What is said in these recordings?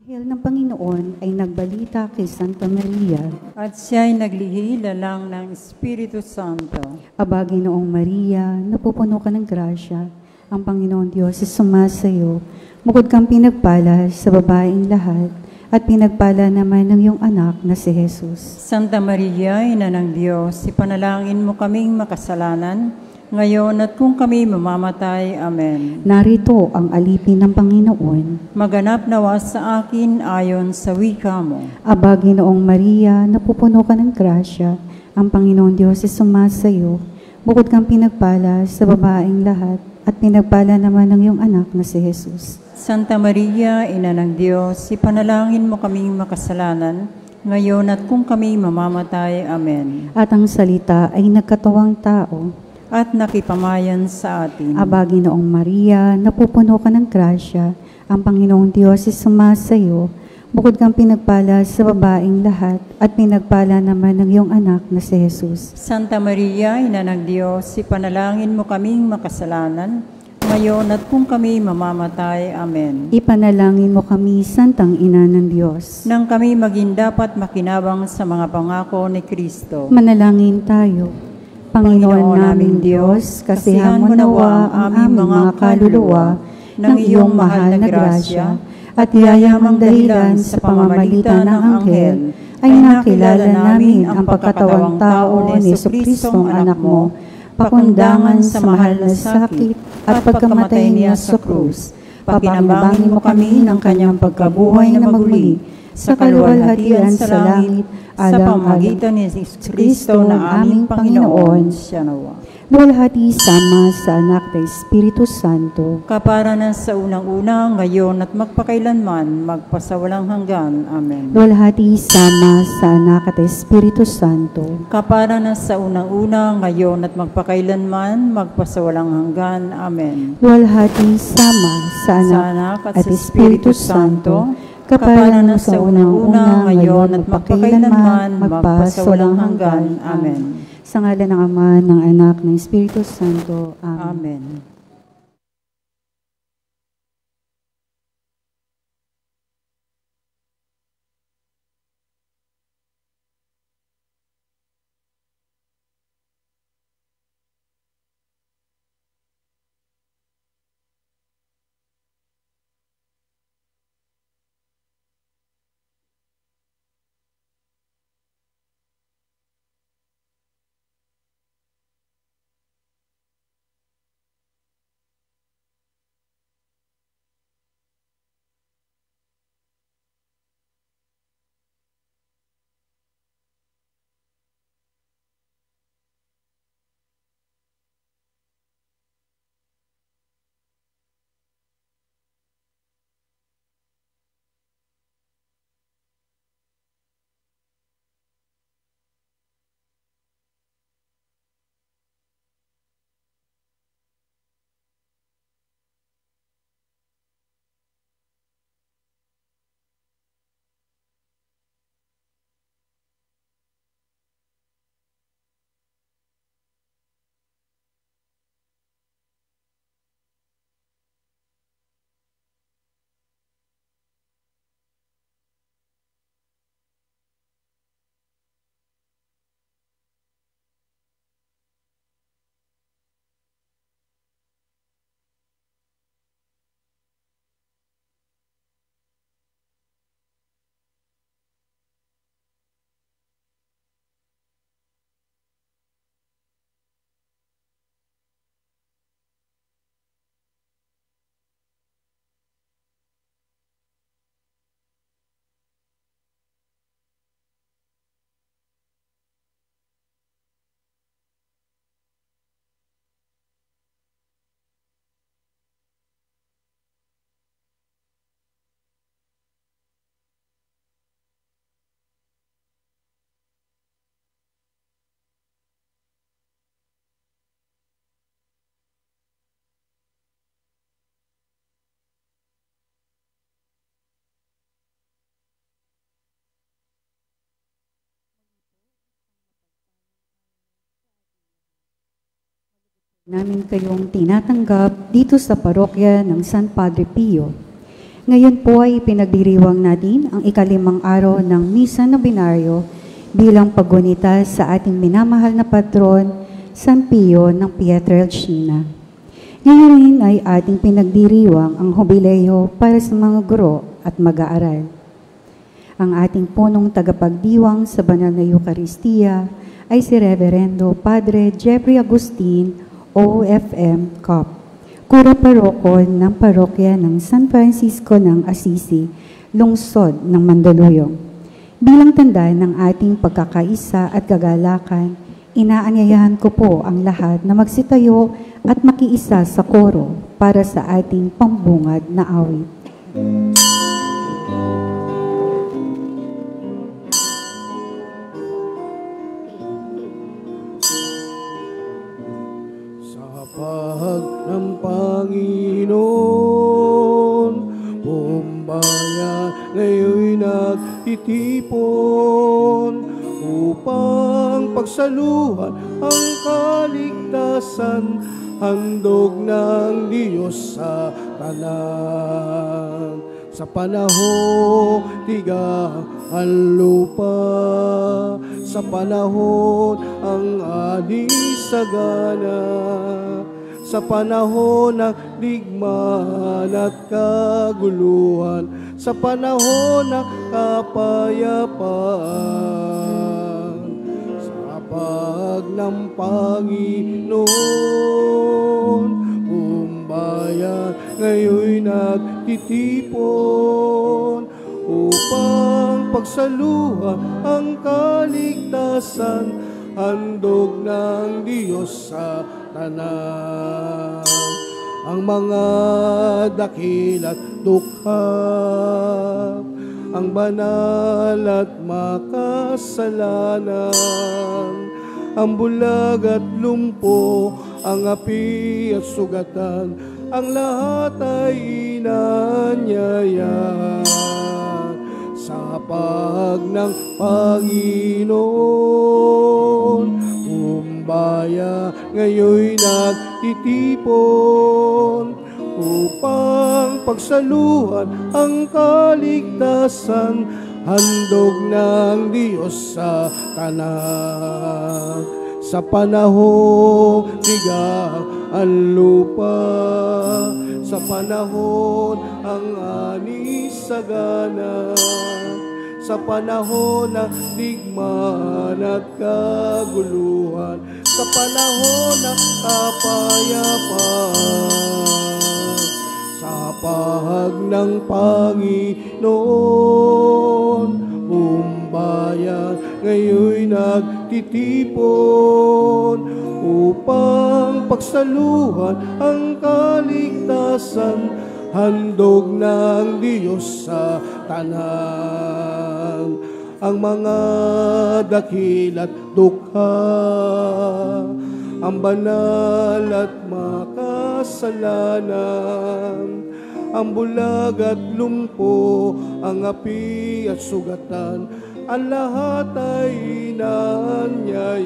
Anghel ng Panginoon ay nagbalita kay Santa Maria. At siya'y naglihila-lang ng Espiritu Santo. Aba, Ginoong Maria, napupuno ka ng grasya. Ang Panginoon Diyos ay sumasa iyo. Bukod kang pinagpala sa babaeng lahat, at pinagpala naman ng iyong anak na si Jesus. Santa Maria, Ina ng Diyos, ipanalangin mo kaming makasalanan, ngayon at kung kami mamamatay. Amen. Narito ang alipin ng Panginoon. Maganap nawa sa akin ayon sa wika mo. Aba, Ginoong Maria, napupuno ka ng grasya. Ang Panginoon Diyos ay sumasa iyo. Bukod kang pinagpala sa babaeng lahat, at pinagpala naman ng iyong anak na si Jesus. Santa Maria, Ina ng Diyos, ipanalangin mo kaming makasalanan, ngayon at kung kami mamamatay. Amen. At ang salita ay nagkatawang tao. At nakipamayan sa atin. Aba, Ginoong Maria, napupuno ka ng grasya. Ang Panginoong Diyos ay sumasa iyo. Bukod kang pinagpala sa babaeng lahat, at pinagpala naman ng iyong anak na si Jesus. Santa Maria, Ina ng Diyos, ipanalangin mo kaming makasalanan, ngayon at kung kami mamamatay. Amen. Ipanalangin mo kami, Santang Ina ng Diyos. Nang kami maging dapat makinabang sa mga pangako ni Kristo. Manalangin tayo. Panginoon naming Diyos, kasihan mo nawa ang aming mga kaluluwa ng iyong mahal na grasya, at yayamang dahilan sa pamamagitan ng anghel, ay nakilala namin ang pagkatawang tao ni Jesucristong anak mo, pakundangan sa mahal na sakit at pagkamatay niya sa krus. Pakinabangin mo kami ng kanyang pagkabuhay na magmuli sa kaluwalhatian sa langit, sa pamamagitan ni Kristo na aming Panginoon. Siya nawa. Luwalhati sama sa anak na Espiritu Santo. Kapara na sa unang-una, ngayon at magpakailanman, magpasawalang hanggan. Amen. Luwalhati sama sa anak at Espiritu Santo. Kapara na sa unang-una, ngayon at magpakailanman, magpasawalang hanggan. Amen. Luwalhati sama sa anak at Espiritu Santo. Kapara na sa unang-una, ngayon at magpakailanman, magpasawalang hanggan. Amen. Sa ngalan ng Ama, ng Anak, ng Espiritu Santo. Amen. Amen. Namin kayong tinatanggap dito sa parokya ng San Padre Pio. Ngayon po ay pinagdiriwang natin ang ika-5 araw ng Misa Nobenaryo bilang paggunita sa ating minamahal na patron, San Pio ng Pietrelcina. Ngayon rin ay ating pinagdiriwang ang jubileo para sa mga guro at mag-aaral. Ang ating punong tagapagdiwang sa banal na Eucharistia ay si Reverendo Padre Jeffrey Agustin, OFM, COP, Kura Paroko ng Parokya ng San Francisco ng Assisi, Lungsod ng Mandaluyong. Bilang tanda ng ating pagkakaisa at kagalakan, inaanyayahan ko po ang lahat na magsitayo at makiisa sa koro para sa ating pambungad na awit. Pag ng Panginoon, buong bayan ngayon'y nagtitipon upang pagsaluhan ang kaligtasan, handog ng Diyos sa tanan. Sa panahon tigang ang lupa, sa panahon ang anisagana, sa panahon ng digmaan at kaguluhan, sa panahon ng kapayapaan. Sa pag ng Panginoon, buong bayan ngayon'y nagtitipon upang pagsaluhan ang kaligtasan, handog ng Diyos sa tanan. Ang mga dakila't dukha, ang banal at makasalanan, ang bulag at lumpo, ang api at sugatan, ang lahat ay inanyayahan. Sa pag ng Panginoon, bayan ngayon'y nagtitipon upang pagsaluhan ang kaligtasan, handog ng Diyos sa tanan. Sa panahon tigang ang lupa, sa panahon ang anisagana, sa panahon ng digmaan at kaguluhan, sa panahon ng kapayapaan. Sa pahag ng Panginoon, buong bayan ngayon'y nagtitipon upang pagsaluhan ang kaligtasan, handog ng Diyos sa tanan. Ang mga dakila't dukha, ang banal at makasalanan, ang bulag at lumpo, ang api at sugatan, ang lahat ay inanyayahan.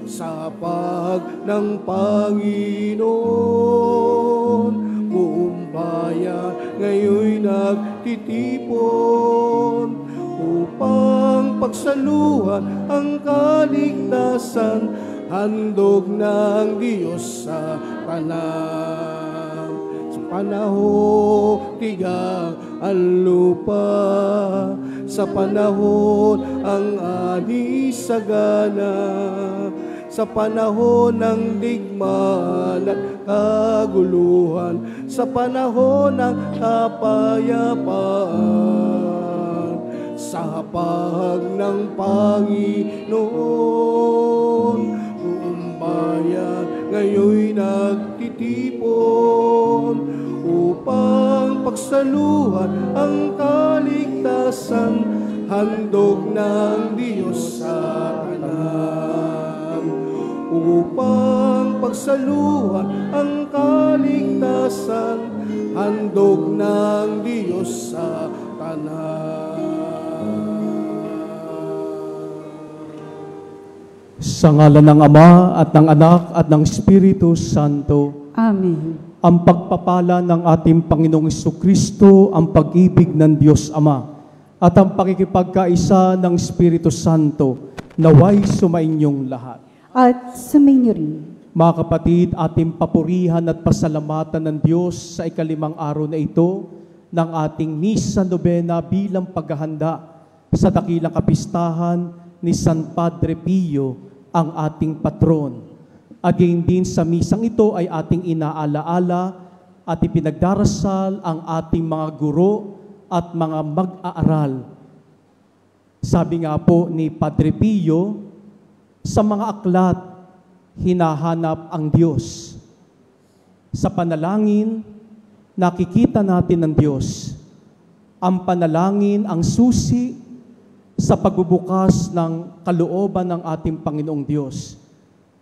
Sa pag ng Panginoon, buong bayan ngayon'y nagtitipon upang pagsaluhan ang kaligtasan, handog ng Diyos sa tanan. Sa panahon tigang ang lupa, sa panahon ang anisagana, sa panahon ng digmaan at kaguluhan, sa panahon ng kapayapaan. Sa hapag ng Panginoon, buong bayan ngayon'y nagtitipon upang pagsaluhan ang kaligtasan, handog ng Diyos sa tanan. Upang pagsaluhan ang kaligtasan, handog ng Diyos sa tanan. Sa ngalan ng Ama at ng Anak at ng Espiritu Santo. Amen. Ang pagpapala ng ating Panginoong Jesucristo, ang pag-ibig ng Diyos Ama, at ang pakikipagkaisa ng Espiritu Santo, naway sumainyong lahat. At sumainyo rin. Mga kapatid, ating papurihan at pasalamatan ng Diyos sa ikalimang araw na ito ng ating Misa Novena bilang paghahanda sa dakilang kapistahan ni San Padre Pio, ang ating patron. At gayon din sa misang ito ay ating inaalaala at ipinagdarasal ang ating mga guro at mga mag-aaral. Sabi nga po ni Padre Pio, sa mga aklat, hinahanap ang Diyos. Sa panalangin, nakikita natin ang Diyos. Ang panalangin ang susi sa pagbubukas ng kalooban ng ating Panginoong Diyos.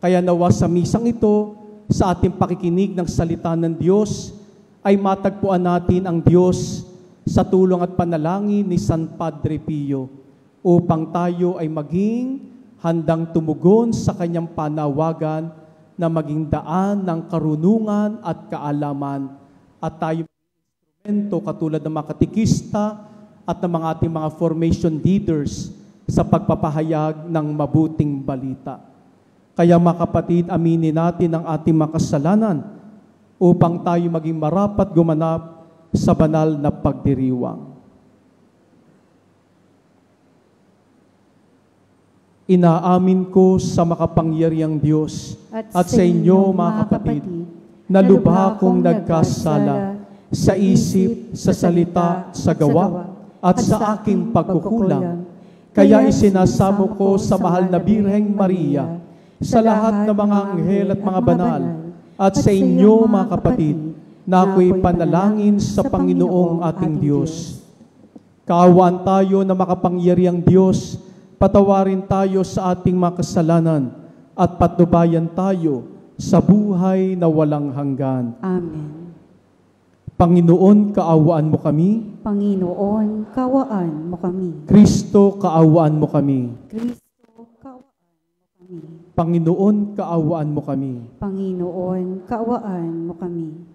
Kaya nawa sa misang ito, sa ating pakikinig ng salita ng Diyos, ay matagpuan natin ang Diyos sa tulong at panalangin ni San Padre Pio upang tayo ay maging handang tumugon sa kanyang panawagan na maging daan ng karunungan at kaalaman at tayo instrumento katulad ng mga katikista at ng mga ating mga formation leaders sa pagpapahayag ng mabuting balita. Kaya mga kapatid, aminin natin ang ating mga kasalanan upang tayo maging marapat gumanap sa banal na pagdiriwang. Inaamin ko sa makapangyarihang Diyos at sa inyo mga kapatid, na lubha kong nagkasala sa isip, sa salita, sa gawa, at sa aking pagkukulang. Kaya isinasamo ko sa mahal na Birheng Maria, sa lahat ng mga anghel at mga banal, at sa inyo mga kapatid, na ako'y panalangin sa Panginoong ating Diyos. Kaawaan tayo na makapangyarihang Diyos, patawarin tayo sa ating mga kasalanan, at patnubayan tayo sa buhay na walang hanggan. Amen. Panginoon, kaawaan mo kami. Panginoon, kaawaan mo kami. Kristo, kaawaan mo kami. Kristo, kaawaan mo kami. Panginoon, kaawaan mo kami. Panginoon, kaawaan mo kami.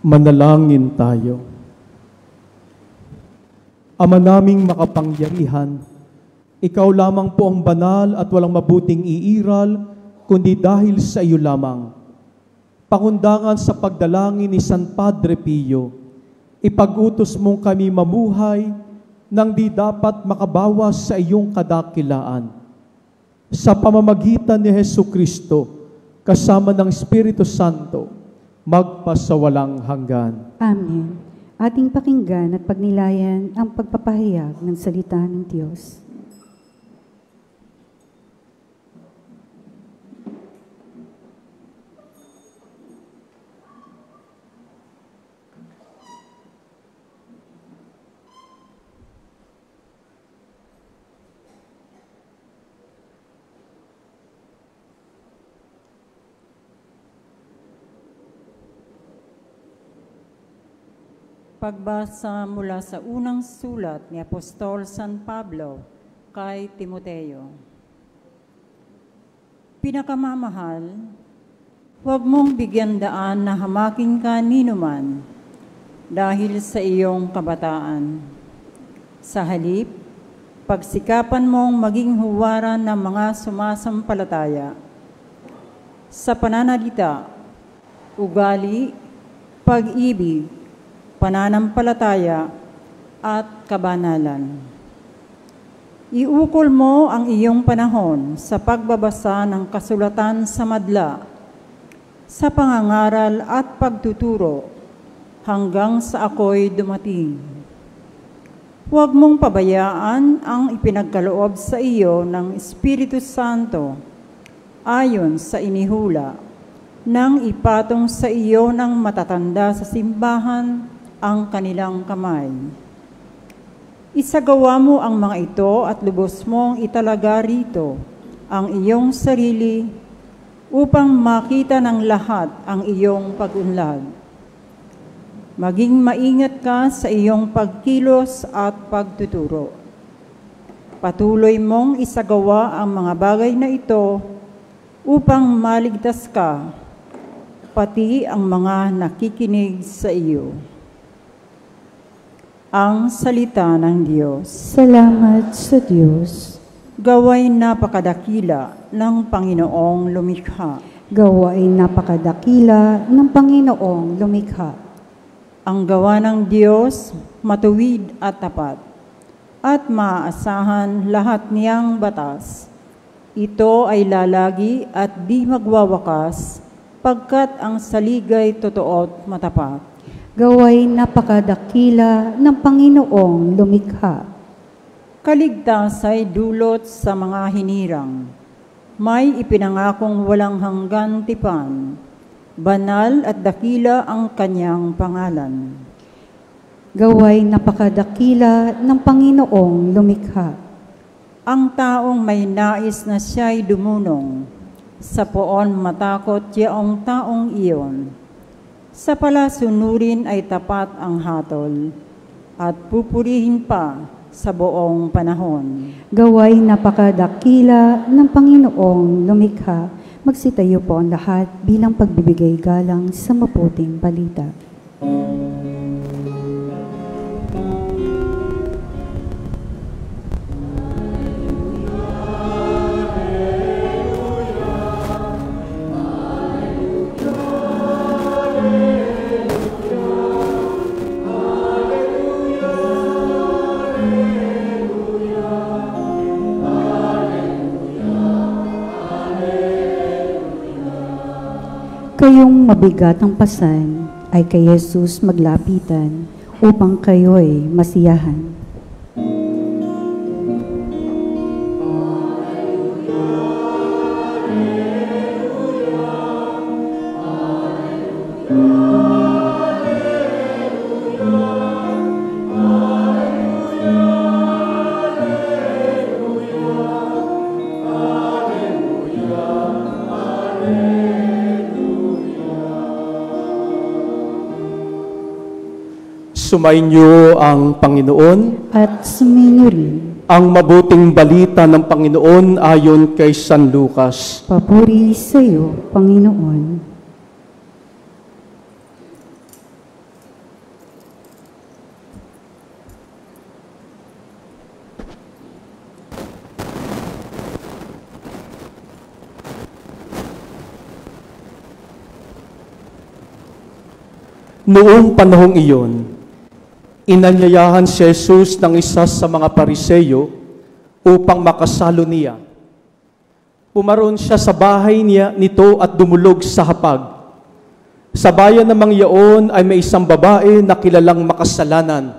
Manalangin tayo. Ama naming makapangyarihan, Ikaw lamang po ang banal at walang mabuting iiral, kundi dahil sa iyo lamang. Pakundangan sa pagdalangin ni San Padre Pio, ipag-utos mong kami mamuhay nang di dapat makabawas sa iyong kadakilaan. Sa pamamagitan ni Jesucristo, kasama ng Espiritu Santo, magpasawalang hanggan. Amen. Ating pakinggan at pagnilayan ang pagpapahayag ng salita ng Diyos. Pagbasa mula sa unang sulat ni Apostol San Pablo kay Timoteo. Pinakamamahal, huwag mong bigyan daan na hamakin ka ninuman dahil sa iyong kabataan. Sa halip, pagsikapan mong maging huwaran ng mga sumasampalataya sa pananalita, ugali, pag-ibig, pananampalataya at kabanalan. Iukol mo ang iyong panahon sa pagbabasa ng kasulatan sa madla, sa pangangaral at pagtuturo hanggang sa ako'y dumating. Huwag mong pabayaan ang ipinagkaloob sa iyo ng Espiritu Santo ayon sa inihula nang ipatong sa iyo ng matatanda sa simbahan ang kanilang kamay. Isagawa mo ang mga ito at lubos mong italaga rito ang iyong sarili upang makita ng lahat ang iyong pag-unlad. Maging maingat ka sa iyong pagkilos at pagtuturo. Patuloy mong isagawa ang mga bagay na ito upang maligtas ka, pati ang mga nakikinig sa iyo. Ang salita ng Diyos. Salamat sa Diyos. Gaway napakadakila ng Panginoong lumikha. Gawain napakadakila ng Panginoong lumikha. Ang gawa ng Diyos matuwid at tapat, at maaasahan lahat niyang batas. Ito ay lalagi at di magwawakas, pagkat ang saligay totoo at matapat. Gawain napakadakila ng Panginoong lumikha. Kaligtas ay dulot sa mga hinirang, may ipinangakong walang hanggan tipan. Banal at dakila ang kanyang pangalan. Gaway napakadakila ng Panginoong lumikha. Ang taong may nais na siya'y dumunong, sa poon matakot yaong taong iyon. Sa palasunurin ay tapat ang hatol, at pupurihin pa sa buong panahon. Gaway napakadakila ng Panginoong lumikha. Magsitayo po ang lahat bilang pagbibigay galang sa mabuting balita. Kayong mabigat ang pasan ay kay Jesus maglapitan upang kayo'y masiyahan. Sumainyo ang Panginoon. At sumainyo rin. Ang mabuting balita ng Panginoon ayon kay San Lucas. Papuri sa iyo, Panginoon. Noong panahong iyon, inanyayahan si Jesus ng isa sa mga Pariseyo upang makasalo niya. Pumaroon siya sa bahay nito at dumulog sa hapag. Sa bayan namang iyon ay may isang babae na kilalang makasalanan.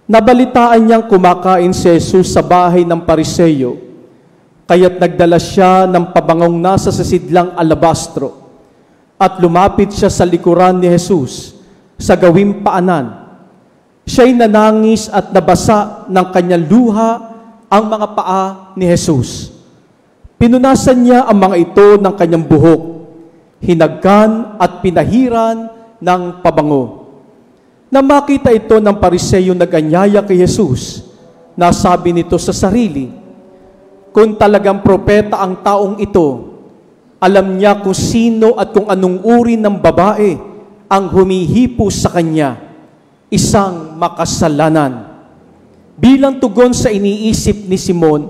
Nabalitaan niyang kumakain si Jesus sa bahay ng Pariseyo, kaya't nagdala siya ng pabangong nasa sasidlang alabastro at lumapit siya sa likuran ni Jesus sa gawing paanan. Siya'y nanangis at nabasa ng kanyang luha ang mga paa ni Jesus. Pinunasan niya ang mga ito ng kanyang buhok, hinagkan at pinahiran ng pabango. Nang makita ito ng Pariseyo nag-anyaya kay Jesus, nasabi nito sa sarili, kung talagang propeta ang taong ito, alam niya kung sino at kung anong uri ng babae ang humihipo sa kanya, isang makasalanan. Bilang tugon sa iniisip ni Simon,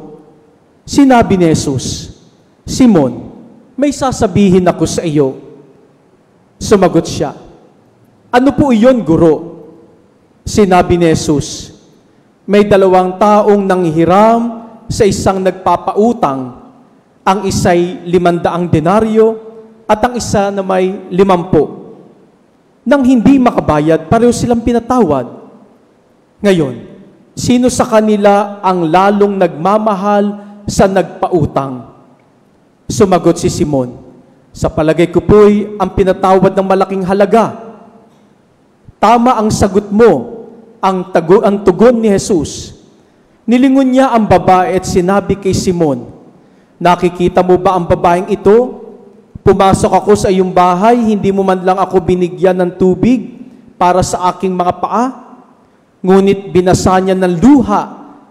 sinabi ni Jesus, Simon, may sasabihin ako sa iyo. Sumagot siya, ano po iyon, Guro? Sinabi ni Jesus, may 2 taong nanghiram sa isang nagpapautang, ang isa'y 500 denaryo at ang isa na may 50. Nang hindi makabayad, pareho silang pinatawad. Ngayon, sino sa kanila ang lalong nagmamahal sa nagpautang? Sumagot si Simon, sa palagay ko po'y ang pinatawad ng malaking halaga. Tama ang sagot mo, ang tugon ni Jesus. Nilingon niya ang babae at sinabi kay Simon, nakikita mo ba ang babaeng ito? Pumasok ako sa iyong bahay, hindi mo man lang ako binigyan ng tubig para sa aking mga paa. Ngunit binasa niya ng luha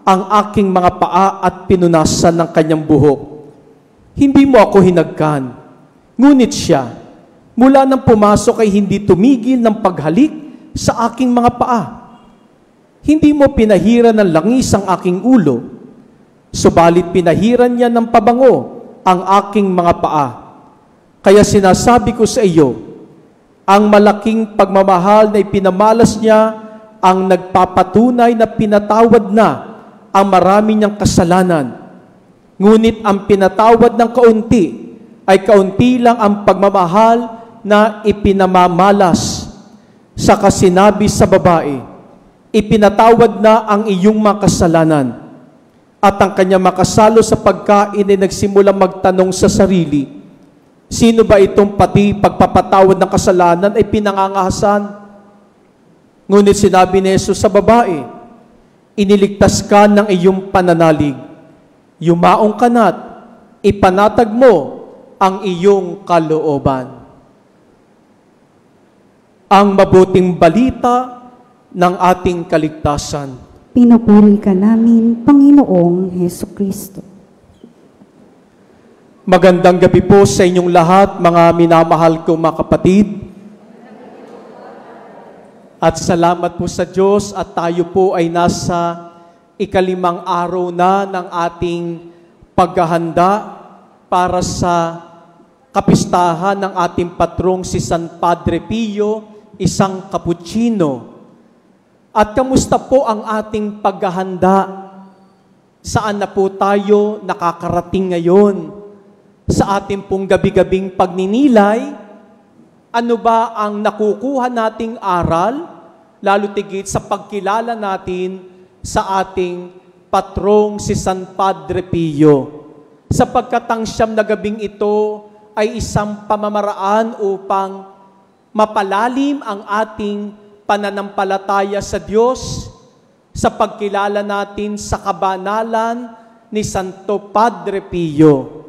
ang aking mga paa at pinunasan ng kanyang buhok. Hindi mo ako hinagkan. Ngunit siya, mula nang pumasok ay hindi tumigil ng paghalik sa aking mga paa. Hindi mo pinahiran ng langis ang aking ulo, subalit pinahiran niya ng pabango ang aking mga paa. Kaya sinasabi ko sa iyo, ang malaking pagmamahal na ipinamalas niya ang nagpapatunay na pinatawad na ang marami niyang kasalanan. Ngunit ang pinatawad ng kaunti ay kaunti lang ang pagmamahal na ipinamamalas. Saka sinabi sa babae, ipinatawad na ang iyong mga kasalanan. At ang kanya makasalo sa pagkain ay nagsimula magtanong sa sarili, sino ba itong pati pagpapatawad ng kasalanan ay pinangangahasan? Ngunit sinabi ni Jesus sa babae, iniligtas ka ng iyong pananalig. Yumaong ka na't ipanatag mo ang iyong kalooban. Ang mabuting balita ng ating kaligtasan. Pinupuri ka namin, Panginoong Hesukristo. Magandang gabi po sa inyong lahat, mga minamahal kong mga kapatid. At salamat po sa Diyos at tayo po ay nasa ikalimang araw na ng ating paghahanda para sa kapistahan ng ating patrong si San Padre Pio, isang Kapuchino. At kamusta po ang ating paghahanda? Saan na po tayo nakakarating ngayon? Sa ating pong gabi-gabing pagninilay, ano ba ang nakukuha nating aral, lalo tigit sa pagkilala natin sa ating patrong si San Padre Pio? Sapagkat ang siyam na gabing ito ay isang pamamaraan upang mapalalim ang ating pananampalataya sa Diyos sa pagkilala natin sa kabanalan ni Santo Padre Pio.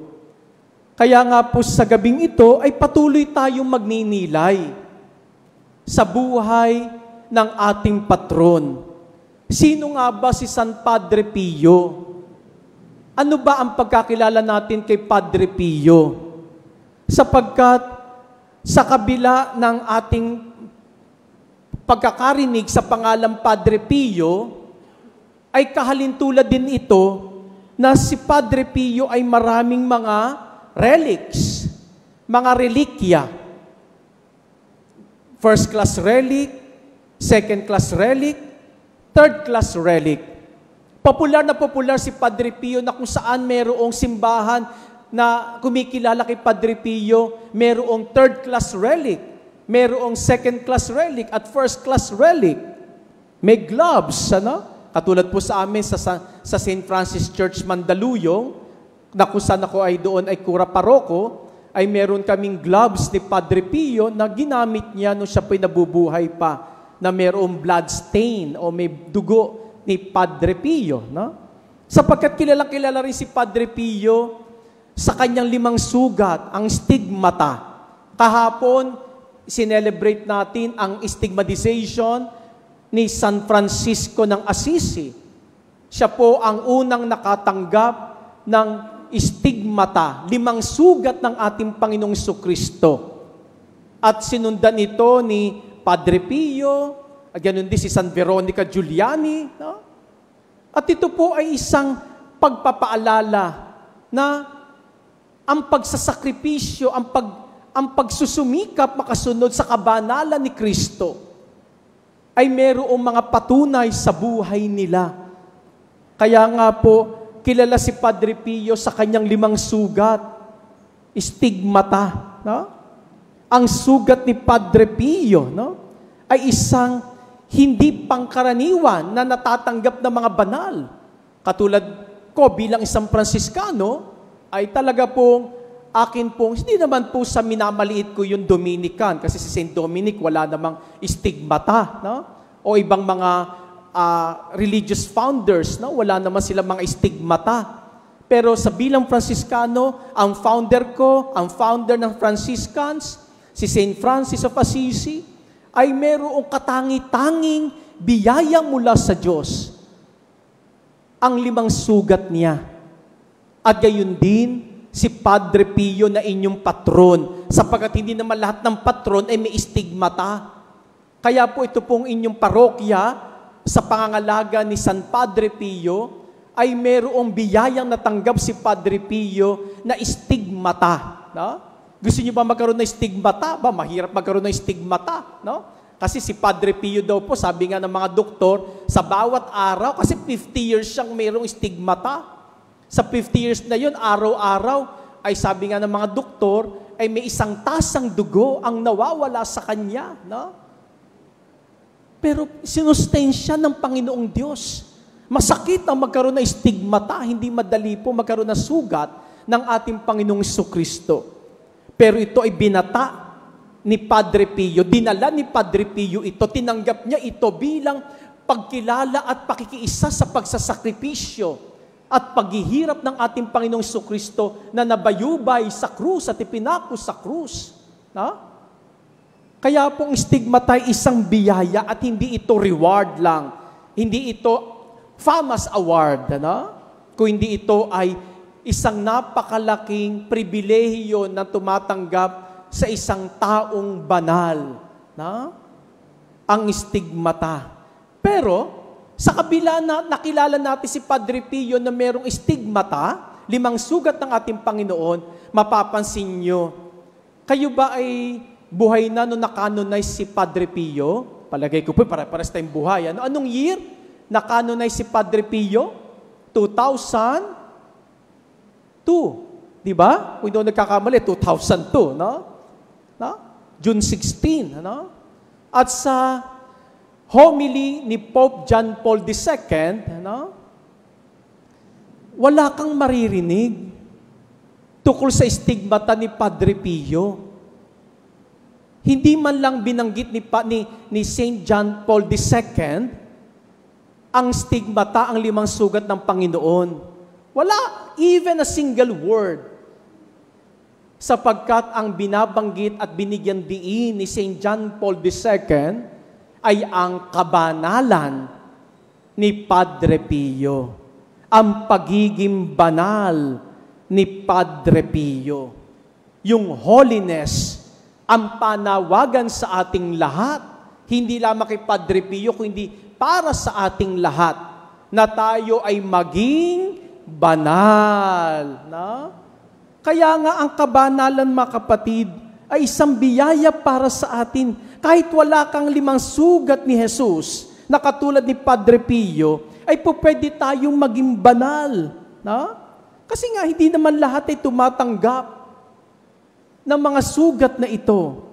Kaya nga po sa gabing ito ay patuloy tayong magninilay sa buhay ng ating patron. Sino nga ba si San Padre Pio? Ano ba ang pagkakilala natin kay Padre Pio? Sapagkat sa kabila ng ating pagkakarinig sa pangalang Padre Pio, ay kahalintulad din ito na si Padre Pio ay maraming mga relics, mga relikya. First class relic, second class relic, third class relic. Popular na popular si Padre Pio na kung saan mayroong simbahan na kumikilala kay Padre Pio, mayroong third class relic, mayroong second class relic at first class relic. May gloves, ano? Katulad po sa amin sa St. Francis Church Mandaluyong, na kung saan ako ay doon ay kura paroko, ay meron kaming gloves ni Padre Pio na ginamit niya nung siya po'y nabubuhay pa, na mayroong blood stain o may dugo ni Padre Pio. No? Sapagkat kilala rin si Padre Pio sa kanyang 5 sugat, ang stigmata. Kahapon, sinelebrate natin ang stigmatization ni San Francisco ng Assisi. Siya po ang unang nakatanggap ng stigmata, 5 sugat ng ating Panginoong Jesucristo. At sinundan ito ni Padre Pio, ganoon din si San Veronica Giuliani. No? At ito po ay isang pagpapaalala na ang pagsasakripisyo, ang pagsusumikap makasunod sa kabanalan ni Kristo ay mayroong mga patunay sa buhay nila. Kaya nga po, kilala si Padre Pio sa kanyang 5 sugat, stigmata. No? Ang sugat ni Padre Pio, no? Ay isang hindi pangkaraniwan na natatanggap ng mga banal. Katulad ko bilang isang Fransiskano, ay talaga pong akin pong, hindi naman po sa minamaliit ko yung Dominican, kasi si Saint Dominic wala namang stigmata, no? O ibang mga religious founders, no? Wala naman silang mga stigmata. Pero sa bilang Franciscano, ang founder ng Franciscans, si Saint Francis of Assisi, ay mayroong katangi-tanging biyaya mula sa Diyos. Ang 5 sugat niya. At gayon din, si Padre Pio na inyong patron, sapagkat hindi naman lahat ng patron ay may stigmata. Kaya po ito pong inyong parokya sa pangangalaga ni San Padre Pio ay mayroong biyayang natanggap si Padre Pio na stigmata. No? Gusto niyo ba magkaroon ng stigmata? Mahirap magkaroon ng stigmata. No? Kasi si Padre Pio daw po, sabi nga ng mga doktor, sa bawat araw, kasi 50 years siyang mayroong stigmata. Sa 50 years na yun, araw-araw, ay sabi nga ng mga doktor, ay may 1 tasang dugo ang nawawala sa kanya. No? Pero sinustain siya ng Panginoong Diyos. Masakit ang magkaroon ng stigmata, hindi madali po magkaroon ng sugat ng ating Panginoong Jesucristo. Pero ito ay binata ni Padre Pio, dinala ni Padre Pio ito, tinanggap niya ito bilang pagkilala at pakikiisa sa pagsasakripisyo at paghihirap ng ating Panginoong Jesucristo na nabayubay sa krus at ipinako sa krus. Kaya pong stigmata ay isang biyaya at hindi ito reward lang. Hindi ito FAMAS award, kung hindi ito ay isang napakalaking pribilehiyo na tumatanggap sa isang taong banal, ang stigmata. Pero, sa kabila na nakilala natin si Padre Pio na merong stigmata, 5 sugat ng ating Panginoon, mapapansin nyo, kayo ba ay buhay na nung na-canonize si Padre Pio? Palagay ko po, para-paras tayong buhay. Anong year na-canonize si Padre Pio? 2002. Di ba? Kung hindi nagkakamali, 2002, June 16, At sa homily ni Pope John Paul II, wala kang maririnig tukol sa stigmata ni Padre Pio. Hindi man lang binanggit ni St. John Paul II ang stigmata, ang 5 sugat ng Panginoon. Wala even a single word. Sapagkat ang binabanggit at binigyan diin ni St. John Paul II ay ang kabanalan ni Padre Pio. Ang pagiging banal ni Padre Pio. Yung holiness, ang panawagan sa ating lahat, hindi lamang kay Padre Pio, kundi para sa ating lahat, na tayo ay maging banal. Kaya nga ang kabanalan, mga kapatid, ay isang biyaya para sa atin. Kahit wala kang 5 sugat ni Jesus, na katulad ni Padre Pio, ay pwede tayong maging banal. Kasi nga, hindi naman lahat ay tumatanggap ng mga sugat na ito.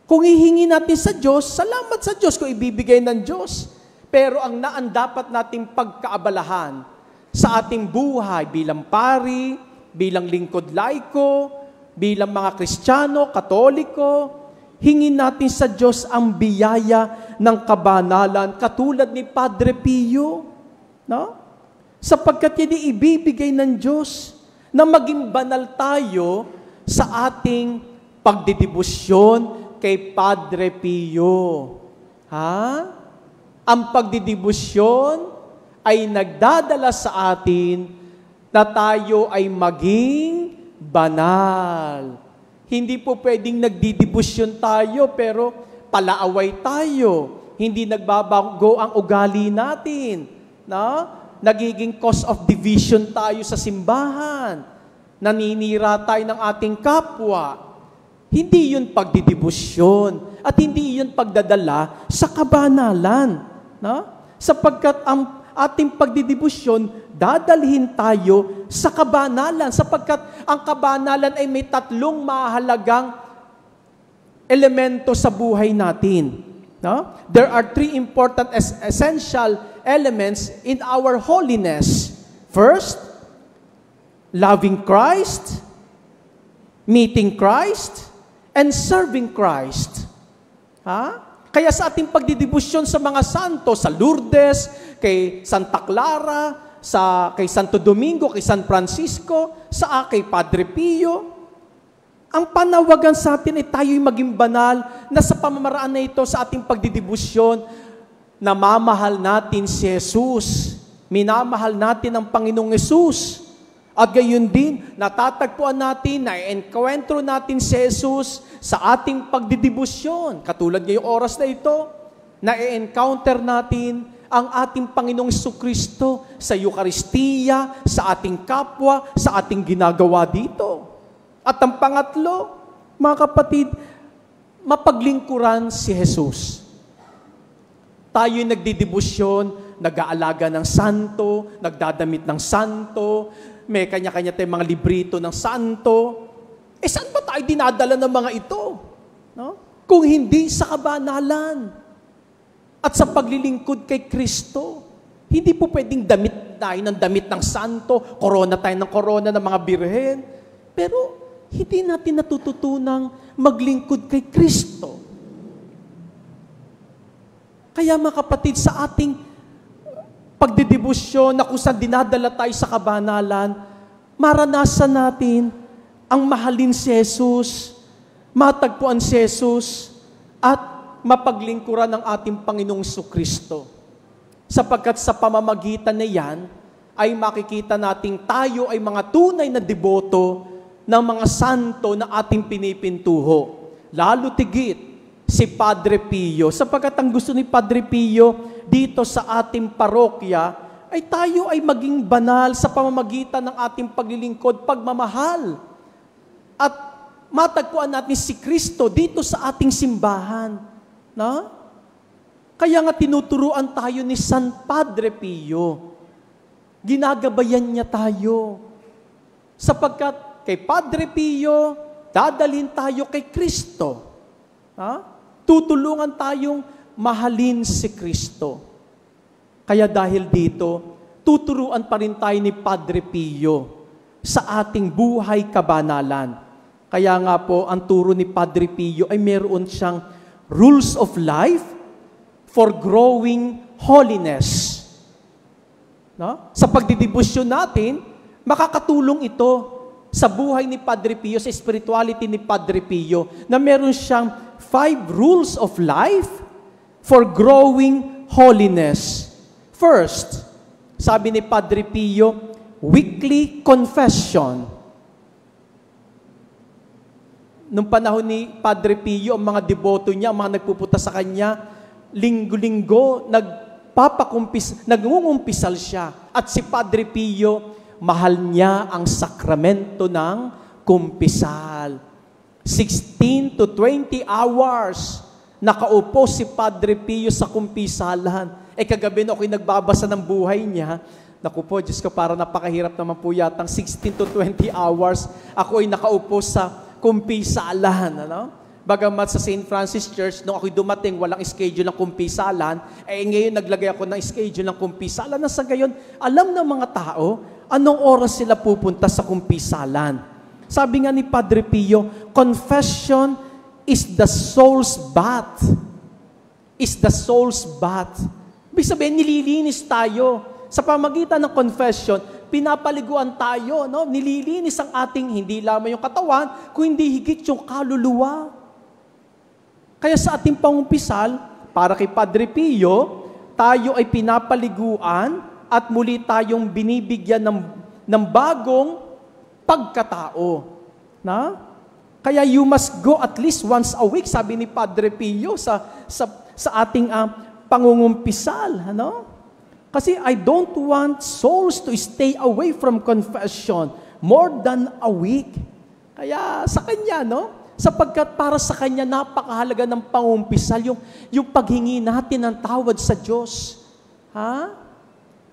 Kung hihingi natin sa Diyos, salamat sa Diyos kung ibibigay ng Diyos. Pero ang dapat nating pagkaabalahan sa ating buhay bilang pari, bilang lingkod laiko, bilang mga Kristiyano, Katoliko, hingin natin sa Diyos ang biyaya ng kabanalan katulad ni Padre Pio. Sapagkat yan ibibigay ng Diyos na maging banal tayo sa ating pagdidibusyon kay Padre Pio. Ang pagdidibusyon ay nagdadala sa atin na tayo ay maging banal. Hindi po pwedeng nagdidibusyon tayo pero palaaway tayo. Hindi nagbabago ang ugali natin. Nagiging cause of division tayo sa simbahan. Naninira tayo ng ating kapwa. Hindi yun pagdidibusyon at hindi yun pagdadala sa kabanalan. Sapagkat ang ating pagdidibusyon, dadalhin tayo sa kabanalan. Sapagkat ang kabanalan ay may 3 mahalagang elemento sa buhay natin. There are 3 important essential elements in our holiness. First, loving Christ, meeting Christ, and serving Christ. Kaya sa ating pagdidibusyon sa mga santo, sa Lourdes, kay Santa Clara, kay Santo Domingo, kay San Francisco, kay Padre Pio, ang panawagan sa atin ay tayo'y maging banal na sa pamamaraan na ito sa ating pagdidibusyon, namamahal natin si Jesus. Minamahal natin ang Panginoong Jesus. At gayon din, natatagpuan natin, na-enkwentro natin si Jesus sa ating pagdidibusyon. Katulad ngayong oras na ito, na-encounter natin ang ating Panginoong Jesucristo sa Eucharistia, sa ating kapwa, sa ating ginagawa dito. At ang pangatlo, mga kapatid, mapaglingkuran si Jesus. Tayo'y nagdidibusyon, nag-aalaga ng santo, nagdadamit ng santo, may kanya-kanya tayong mga librito ng santo. Saan ba tayo dinadala ng mga ito? Kung hindi sa kabanalan at sa paglilingkod kay Kristo. Hindi po pwedeng damit tayo ng damit ng santo, korona tayo ng korona ng mga birhen. Pero hindi natin natututunang maglingkod kay Kristo. Kaya mga kapatid, sa ating pagdidibusyon na kung saan dinadala tayo sa kabanalan, maranasan natin ang mahalin si Jesus, matagpuan si Jesus, at mapaglingkuran ng ating Panginoong Jesucristo. Sapagkat sa pamamagitan na yan, ay makikita nating tayo ay mga tunay na deboto ng mga santo na ating pinipintuho. Lalo tigit si Padre Pio. Sapagkat ang gusto ni Padre Pio dito sa ating parokya, ay tayo ay maging banal sa pamamagitan ng ating paglilingkod, pagmamahal. At matagpuan natin si Kristo dito sa ating simbahan. Na? Kaya nga tinuturuan tayo ni San Padre Pio. Ginagabayan niya tayo. Sapagkat kay Padre Pio, dadalhin tayo kay Kristo. Ha? Tutulungan tayong mahalin si Kristo. Kaya dahil dito, tuturuan pa rin tayo ni Padre Pio sa ating buhay kabanalan. Kaya nga po, ang turo ni Padre Pio ay meron siyang rules of life for growing holiness. No? Sa pagdidibusyon natin, makakatulong ito sa buhay ni Padre Pio, sa spirituality ni Padre Pio, na meron siyang 5 rules of life for growing holiness. First, sabi ni Padre Pio, weekly confession. Nung panahon ni Padre Pio, ang mga deboto niya, ang mga nagpupunta sa kanya, linggo-linggo, nagungumpisal siya. At si Padre Pio, mahal niya ang sakramento ng kumpisal. 16 to 20 hours, nakaupo si Padre Pio sa kumpisalan. Kagabi na ako'y nagbabasa ng buhay niya. Naku po, Diyos ko, para napakahirap naman po yatang 16 to 20 hours, ako ay nakaupo sa kumpisalan. Ano? Bagamat sa St. Francis Church, nung ako'y dumating, walang schedule ng kumpisalan, ngayon naglagay ako ng schedule ng kumpisalan, na sa gayon, alam ng mga tao, anong oras sila pupunta sa kumpisalan. Sabi nga ni Padre Pio, confession is the soul's bath. Is the soul's bath. Ibig sabihin, nililinis tayo. Sa pamagitan ng confession, pinapaliguan tayo, no? Nililinis ang ating, hindi lamang yung katawan, kundi higit yung kaluluwa. Kaya sa ating pangumpisal, para kay Padre Pio, tayo ay pinapaliguan at muli tayong binibigyan ng bagong pagkatao. Na? Kaya you must go at least once a week, sabi ni Padre Pio sa ating pangungumpisal. Ano? Kasi I don't want souls to stay away from confession more than a week. Kaya sa kanya, no? Sapagkat para sa kanya, napakahalaga ng pangumpisal, yung paghingi natin ng tawad sa Diyos. Ha?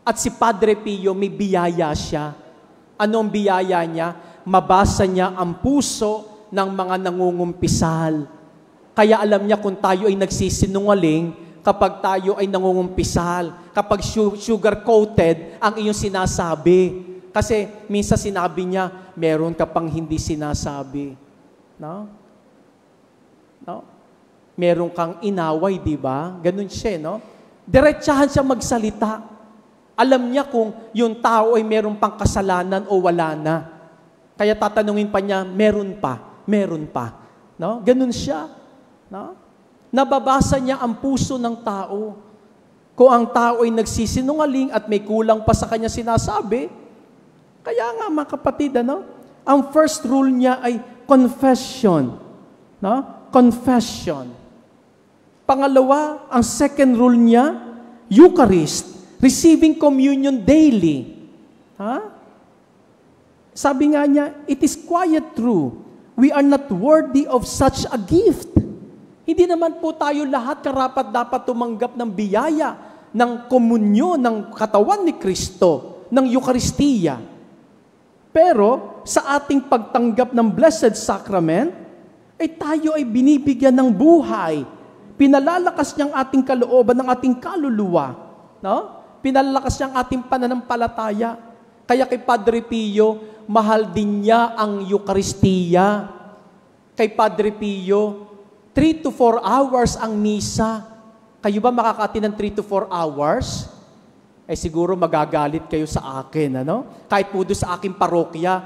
At si Padre Pio, may biyaya siya. Anong biyaya niya? Mabasa niya ang puso ng mga nangungumpisal. Kaya alam niya kung tayo ay nagsisinungaling kapag tayo ay nangungumpisal, kapag sugar-coated ang iyong sinasabi. Kasi minsan sinabi niya, meron ka pang hindi sinasabi. No? No? Meron kang inaway, di ba? Ganun siya, no? Diretsahan siya magsalita. Alam niya kung yung tao ay meron pang kasalanan o wala na. Kaya tatanungin pa niya, meron pa. No? Ganun siya. No? Nababasa niya ang puso ng tao. Kung ang tao ay nagsisinungaling at may kulang pa sa kanya sinasabi, kaya nga mga kapatid, ano? Ang first rule niya ay confession. No? Confession. Pangalawa, ang second rule niya, Eucharist. Receiving communion daily. Ha? Sabi nga niya, it is quite true. We are not worthy of such a gift. Hindi naman po tayo lahat karapat dapat tumanggap ng biyaya, ng komunyon, ng katawan ni Kristo, ng Eucharistia. Pero, sa ating pagtanggap ng Blessed Sacrament, ay tayo ay binibigyan ng buhay. Pinalalakas niyang ating kalooban, ng ating kaluluwa. No? Pinalakas niya ang ating pananampalataya. Kaya kay Padre Pio, mahal din niya ang Eucharistia. Kay Padre Pio, 3 to 4 hours ang misa. Kayo ba makakati ng 3 to 4 hours? Siguro magagalit kayo sa akin, ano? Kahit po doon sa aking parokya,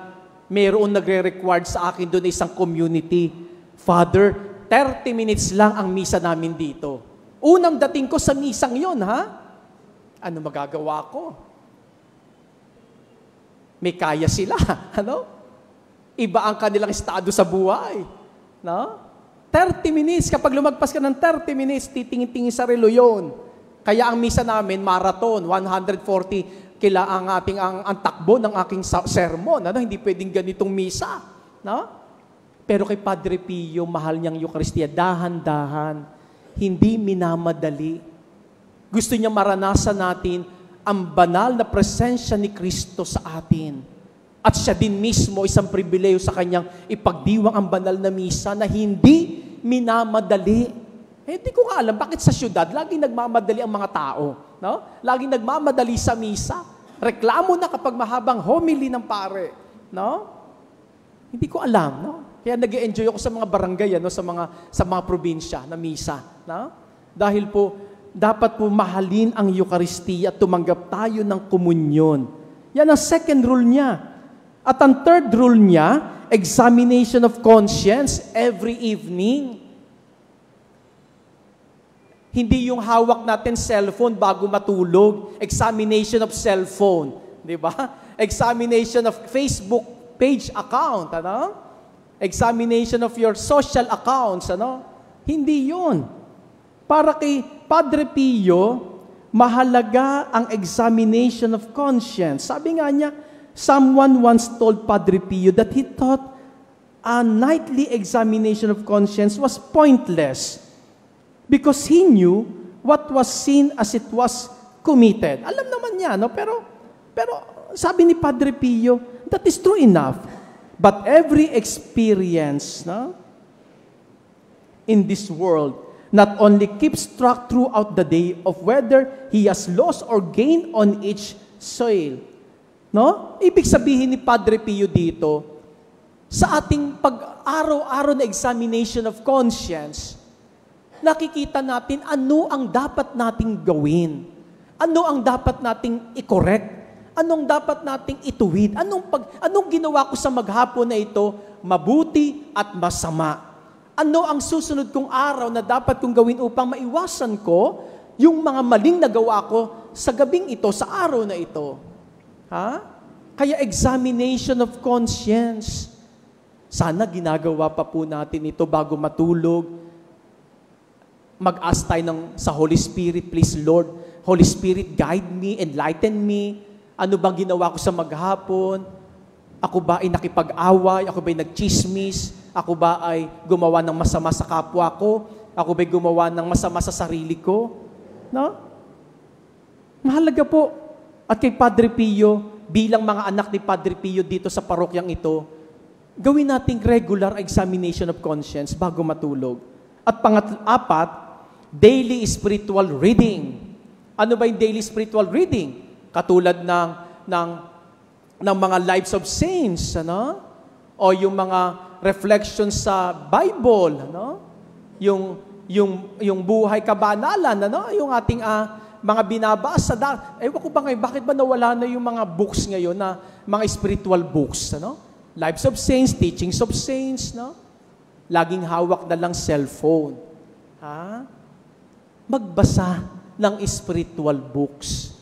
mayroon nagre-required sa akin doon isang community. Father, 30 minutes lang ang misa namin dito. Unang dating ko sa misang yon, ha? Ano magagawa ko? May kaya sila, ano? Iba ang kanilang estado sa buhay, no? 30 minutes, kapag lumagpas ka ng 30 minutes, titingin-tingin sa relo yun. Kaya ang misa namin, marathon, 140 kila ang takbo ng aking sermon. Ano? Hindi pwedeng ganitong misa, no? Pero kay Padre Pio, mahal niyang Eucharistia, dahan-dahan, hindi minamadali. Gusto niya maranasan natin ang banal na presensya ni Kristo sa atin. At siya din mismo, isang pribileyo sa kanyang ipagdiwang ang banal na misa na hindi minamadali. Hindi ko nga alam, bakit sa syudad, laging nagmamadali ang mga tao. No? Laging nagmamadali sa misa. Reklamo na kapag mahabang homily ng pare. No? Hindi ko alam, no? Kaya nag-enjoy ako sa mga barangay, ano, sa mga probinsya na misa, no? Dahil po dapat po mahalin ang Eucharistia at tumanggap tayo ng komunyon. Yan ang second rule niya. At ang third rule niya, examination of conscience every evening. Hindi yung hawak natin cellphone bago matulog. Examination of cellphone, di ba? Examination of Facebook page account, ano? Examination of your social accounts, ano? Hindi yun. Para kay Padre Pio, mahalaga ang examination of conscience. Sabi nga niya, someone once told Padre Pio that he thought a nightly examination of conscience was pointless because he knew what was sin as it was committed. Alam naman niya, no? Pero sabi ni Padre Pio, that is true enough. But every experience, no, in this world not only keeps track throughout the day of whether he has lost or gained on each soil. No? Ibig sabihin ni Padre Pio dito, sa ating pag-araw-araw na examination of conscience, nakikita natin ano ang dapat nating gawin. Ano ang dapat nating i-correct. Anong dapat nating ituwid? Anong ginawa ko sa maghapon na ito, mabuti at masama? Ano ang susunod kong araw na dapat kong gawin upang maiwasan ko yung mga maling nagawa ko sa gabing ito, sa araw na ito? Ha? Kaya examination of conscience. Sana ginagawa pa po natin ito bago matulog. Mag-ask tayo sa Holy Spirit, please Lord, Holy Spirit, guide me, enlighten me. Ano bang ginawa ko sa maghapon? Ako ba ay nakipag-away? Ako ba ay nagchismis? Ako ba ay gumawa ng masama sa kapwa ko? Ako ba ay gumawa ng masama sa sarili ko? No? Mahalaga po. At kay Padre Pio, bilang mga anak ni Padre Pio dito sa parokyang ito, gawin nating regular examination of conscience bago matulog. At apat, daily spiritual reading. Ano ba yung daily spiritual reading? Katulad ng mga lives of saints, ano? O yung mga reflections sa Bible, ano? Yung buhay kabanalan, ano? Yung ating mga binabasa. Ewan ko ba ngayon, bakit ba nawala na yung mga books ngayon na mga spiritual books, ano? Lives of saints, teachings of saints, no? Laging hawak na lang cellphone. Ha? Magbasa ng spiritual books.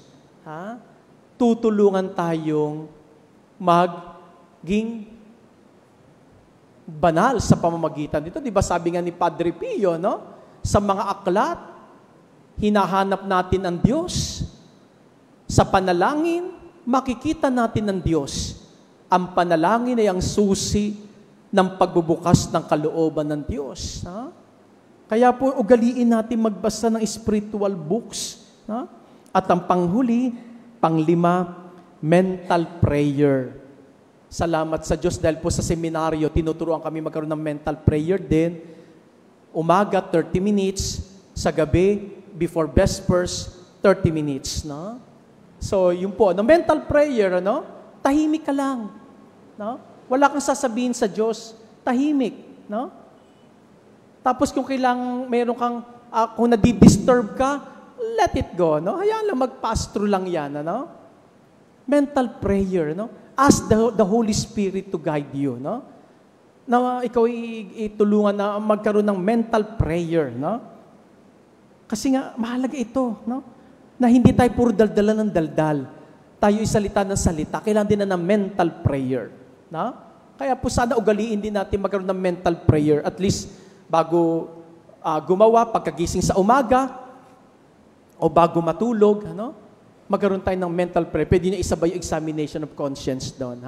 Ha? Tutulungan tayong maging banal sa pamamagitan dito. Di ba sabi nga ni Padre Pio, no? Sa mga aklat, hinahanap natin ang Diyos. Sa panalangin, makikita natin ang Diyos. Ang panalangin ay ang susi ng pagbubukas ng kalooban ng Diyos. Ha? Kaya po, ugaliin natin magbasa ng spiritual books. Ha? At ang panghuli, panglima, mental prayer. Salamat sa Diyos dahil po sa seminaryo, tinuturuan kami magkaroon ng mental prayer din. Umaga, 30 minutes. Sa gabi, before Vespers, 30 minutes. No? So, yun po, mental prayer, tahimik ka lang. No? Wala kang sasabihin sa Diyos, tahimik. No? Tapos kung kung nadi-disturb ka, let it go. No? Hayaan lang, mag-pass through lang yan. Mental prayer. Ask the Holy Spirit to guide you. Na ikaw itulungan na magkaroon ng mental prayer. Kasi nga, mahalaga ito. Na hindi tayo puro daldala ng daldal. Tayo isalita ng salita. Kailangan din na ng mental prayer. Kaya po sana ugaliin din natin magkaroon ng mental prayer. At least, bago gumawa, pagkagising sa umaga, o bago matulog, magkaroon tayo ng mental prayer. Pwede niya isabay yung examination of conscience doon.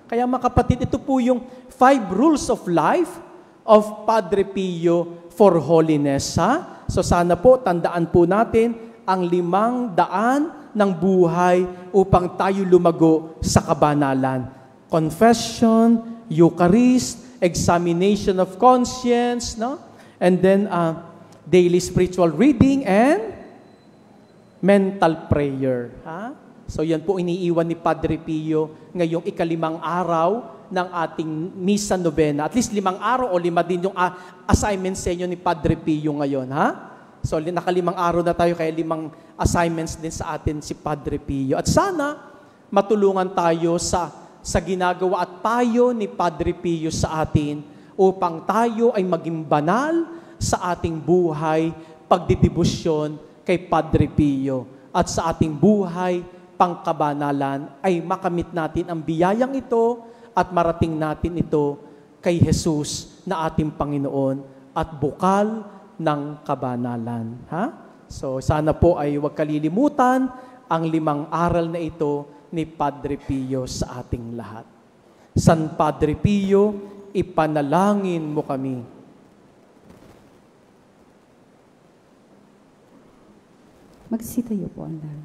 Kaya mga kapatid, ito po yung 5 rules of life of Padre Pio for holiness. So sana po, tandaan po natin ang 500 ng buhay upang tayo lumago sa kabanalan. Confession, Eucharist, examination of conscience, and then daily spiritual reading and mental prayer. So yan po iniiwan ni Padre Pio ngayong 5 araw ng ating Misa Novena. At least 5 araw o 5 din yung assignment sa inyo ni Padre Pio ngayon. So naka-5 araw na tayo kaya 5 assignments din sa atin si Padre Pio. At sana matulungan tayo sa ginagawa at payo ni Padre Pio sa atin upang tayo ay maging banal sa ating buhay, pagdidibusyon kay Padre Pio. At sa ating buhay, pangkabanalan, ay makamit natin ang biyayang ito at marating natin ito kay Jesus na ating Panginoon at bukal ng kabanalan. So sana po ay huwag kalilimutan ang 5 aral na ito ni Padre Pio sa ating lahat. San Padre Pio, ipanalangin mo kami. Magsitayo po ang lahat.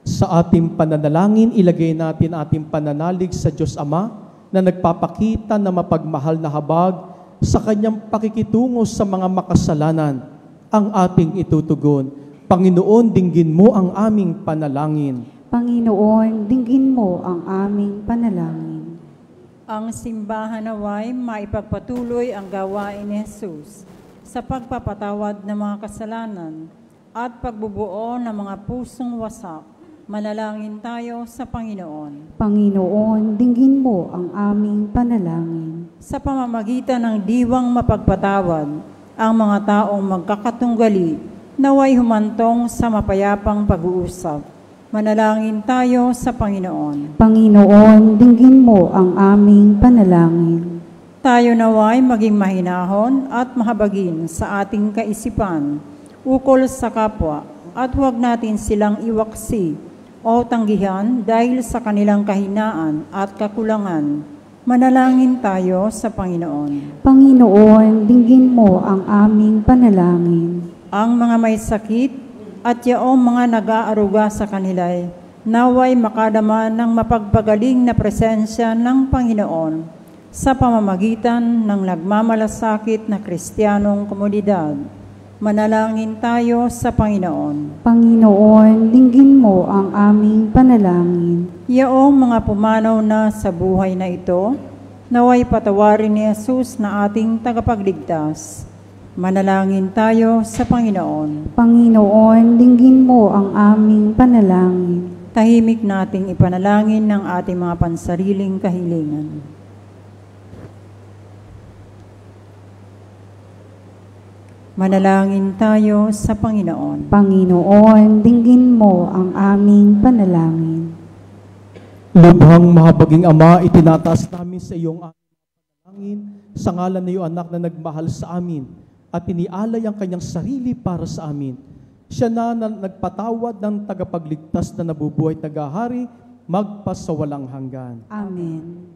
Sa ating pananalangin, ilagay natin ating pananalig sa Diyos Ama na nagpapakita na mapagmahal na habag sa Kanyang pakikitungo sa mga makasalanan ang ating itutugon. Panginoon, dinggin mo ang aming panalangin. Panginoon, dinggin mo ang aming panalangin. Ang simbahan naway maipagpatuloy ang gawain ni Jesus sa pagpapatawad ng mga kasalanan at pagbubuo ng mga pusong wasak. Manalangin tayo sa Panginoon. Panginoon, dinggin mo ang aming panalangin. Sa pamamagitan ng diwang mapagpatawad, ang mga taong magkakatunggali naway humantong sa mapayapang pag-uusap. Manalangin tayo sa Panginoon. Panginoon, dinggin mo ang aming panalangin. Tayo naway maging mahinahon at mahabagin sa ating kaisipan, ukol sa kapwa, at huwag natin silang iwaksi o tanggihan dahil sa kanilang kahinaan at kakulangan. Manalangin tayo sa Panginoon. Panginoon, dinggin mo ang aming panalangin. Ang mga may sakit at yaong mga nag-aaruga sa kanila'y naway makadama ng mapagpagaling na presensya ng Panginoon sa pamamagitan ng nagmamalasakit na Kristiyanong komunidad. Manalangin tayo sa Panginoon. Panginoon, dinggin mo ang aming panalangin. Yaong mga pumanaw na sa buhay na ito, naway patawarin ni Jesus na ating tagapagligtas. Manalangin tayo sa Panginoon. Panginoon, dinggin mo ang aming panalangin. Tahimik nating ipanalangin ng ating mga pansariling kahilingan. Manalangin tayo sa Panginoon. Panginoon, dinggin mo ang aming panalangin. Lubhang mahabaging Ama, itinataas namin sa iyong panalangin sa ngalan ng iyong anak na nagmahal sa amin at inialay ang kanyang sarili para sa amin. Siya na nagpatawad ng tagapagligtas na nabubuhay at nagahari magpasawalang hanggan. Amen.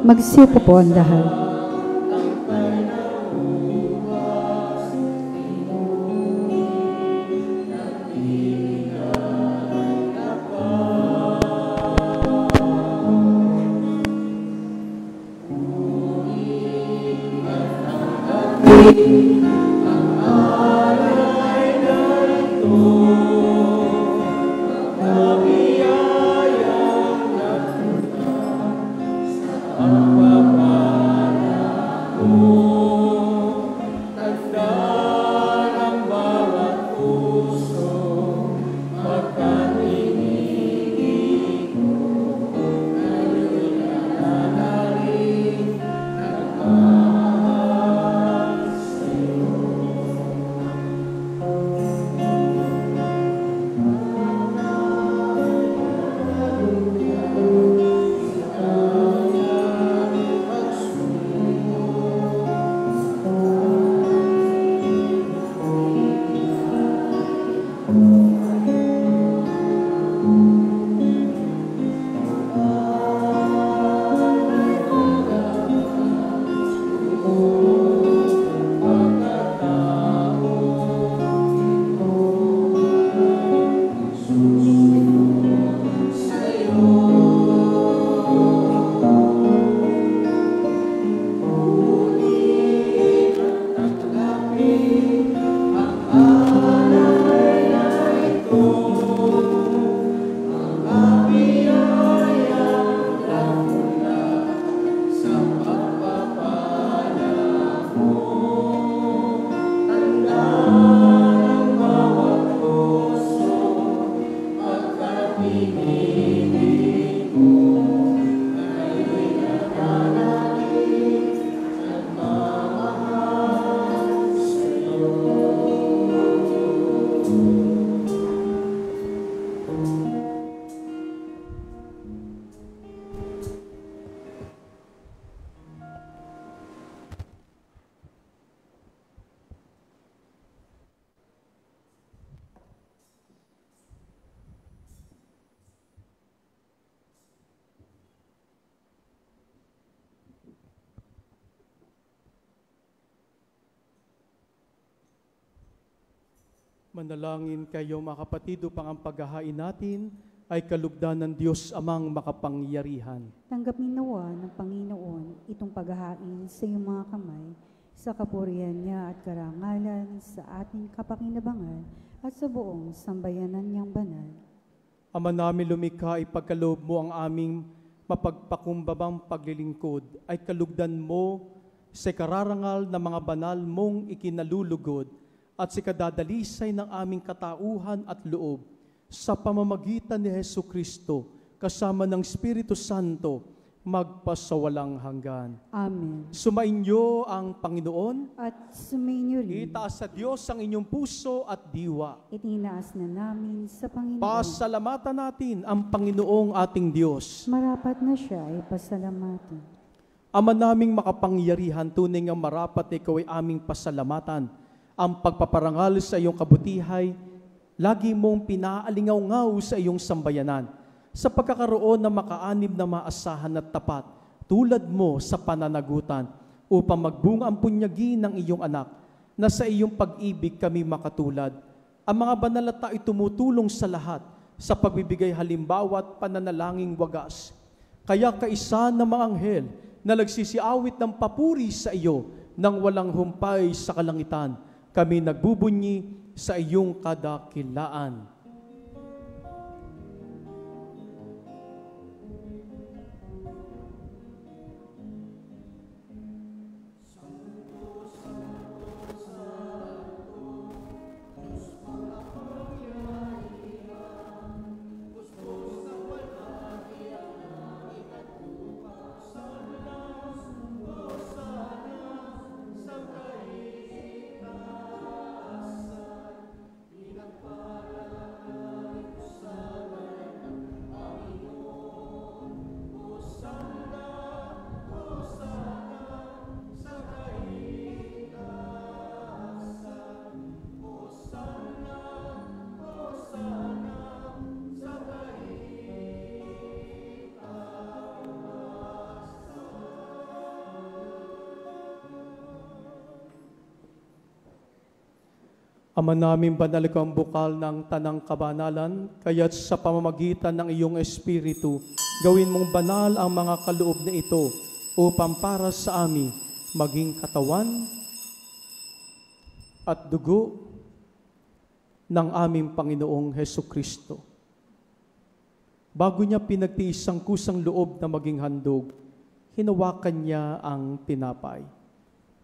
Magsipo po ang lahat. Manalangin kayo mga kapatid upang ang paghahain natin ay kalugdan ng Diyos amang makapangyarihan. Tanggapin nawa ng Panginoon itong paghahain sa iyong mga kamay, sa kapurihan niya at karangalan, sa ating kapakinabangan at sa buong sambayanan niyang banal. Ama namin lumikha, ipagkaloob mo ang aming mapagpakumbabang paglilingkod, ay kalugdan mo sa kararangal na mga banal mong ikinalulugod at sa kadadalisay ng aming katauhan at loob sa pamamagitan ni Jesucristo kasama ng Espiritu Santo magpasawalang hanggan. Amen. Sumainyo ang Panginoon At sumainyo rin, itaas sa Diyos ang inyong puso at diwa. itinaas na namin sa Panginoon. Pasalamatan natin ang Panginoong ating Diyos. Marapat na siya ay pasalamatan. Ama naming makapangyarihan, tunay nga marapat na ikaw ay aming pasalamatan. Ang pagpaparangal sa iyong kabutihay, lagi mong pinaalingaw-ngaw sa iyong sambayanan, sa pagkakaroon ng makaanib na maasahan at tapat, tulad mo sa pananagutan, upang magbunga ang punyagi ng iyong anak, na sa iyong pag-ibig kami makatulad. Ang mga banal na tao'y tumutulong sa lahat, sa pagbibigay halimbawa at pananalangin wagas. Kaya kaisa ng mga anghel, na nagsisiawit ng papuri sa iyo, nang walang humpay sa kalangitan, kami nagbubunyi sa iyong kadakilaan. Ama namin, banal kang bukal ng tanang kabanalan, kaya't sa pamamagitan ng iyong Espiritu, gawin mong banal ang mga kaloob na ito upang para sa amin maging katawan at dugo ng aming Panginoong Hesukristo. Bago niya pinagtiis ang kusang loob na maging handog, hinawakan niya ang tinapay.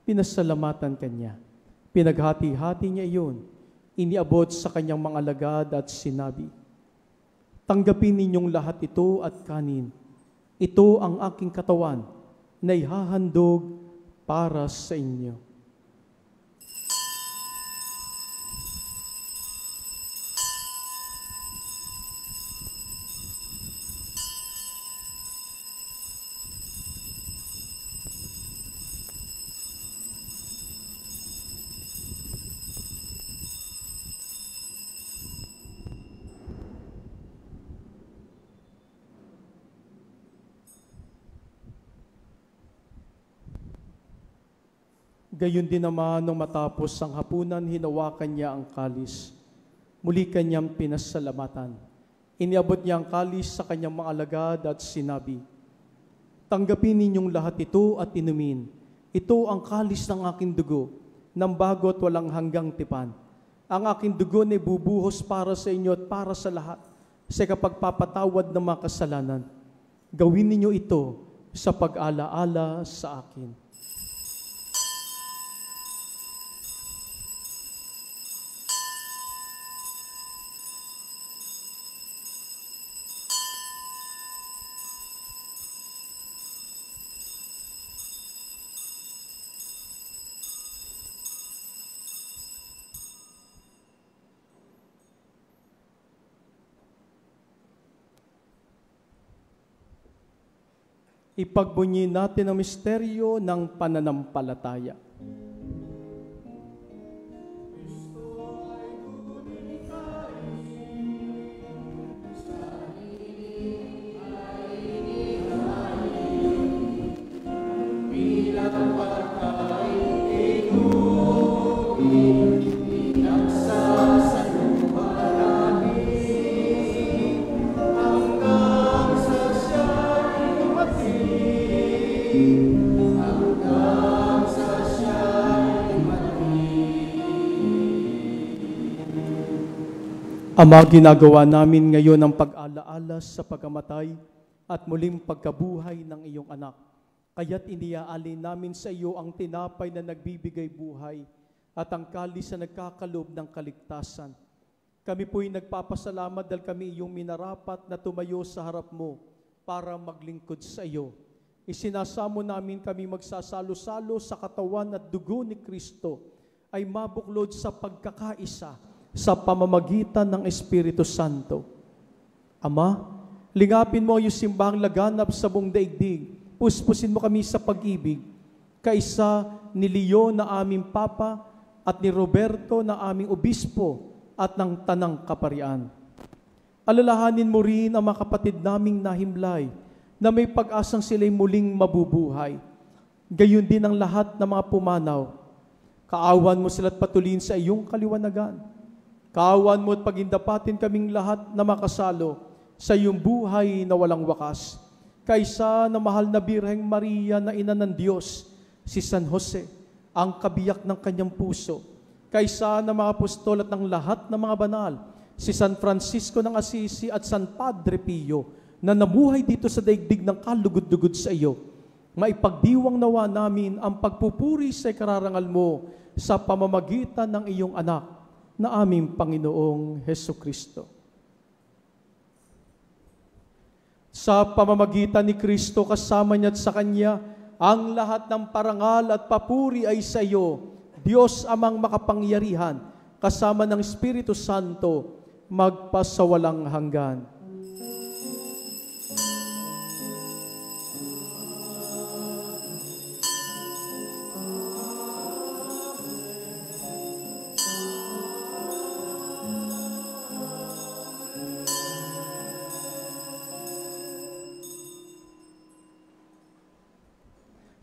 Pinasalamatan kanya. Pinaghati-hati niya iyon. Iniabot sa kanyang mga alagad at sinabi, "Tanggapin ninyong lahat ito at kanin. Ito ang aking katawan na ihahandog para sa inyo." Gayon din naman nung matapos ang hapunan, hinawakan niya ang kalis. Muli kanyang pinasalamatan. Iniabot niya ang kalis sa kanyang mga alagad at sinabi, "Tanggapin ninyong lahat ito at inumin. Ito ang kalis ng aking dugo, ng bago at walang hanggang tipan. Ang aking dugo na bubuhos para sa inyo at para sa lahat, sa kapagpapatawad ng mga kasalanan. Gawin ninyo ito sa pag-alaala sa akin." Ipagbunyi natin ang misteryo ng pananampalataya. Ama, ginagawa namin ngayon ang pag-alaala sa pagkamatay at muling pagkabuhay ng iyong anak. Kaya't iniaalin namin sa iyo ang tinapay na nagbibigay buhay at ang kalis na nagkakalob ng kaligtasan. Kami po'y nagpapasalamat dahil kami iyong minarapat na tumayo sa harap mo para maglingkod sa iyo. Isinasamo namin kami magsasalo-salo sa katawan at dugo ni Kristo ay mabuklod sa pagkakaisa sa pamamagitan ng Espiritu Santo. Ama, lingapin mo yung simbahang laganap sa buong daigdig. Puspusin mo kami sa pag-ibig, kaisa ni Leo na aming Papa at ni Roberto na aming Obispo at ng Tanang Kaparian. Alalahanin mo rin ang mga kapatid naming nahimlay na may pag-asang sila'y muling mabubuhay. Gayon din ang lahat ng mga pumanaw. Kaawan mo sila't patuloyin sa iyong kaliwanagan. Kaawan mo at pagindapatin kaming lahat na makasalo sa iyong buhay na walang wakas. Kaysa na mahal na Birheng Maria na ina ng Diyos, si San Jose, ang kabiyak ng kanyang puso. Kaysa na mga apostol at ng lahat ng mga banal, si San Francisco ng Assisi at San Padre Pio, na nabuhay dito sa daigdig ng kalugod-lugod sa iyo. Maipagdiwang nawa namin ang pagpupuri sa kararangal mo sa pamamagitan ng iyong anak, na aming Panginoong Hesukristo. Sa pamamagitan ni Kristo, kasama niya at sa Kanya, ang lahat ng parangal at papuri ay sa iyo, Diyos amang makapangyarihan, kasama ng Espiritu Santo, magpasawalang hanggan.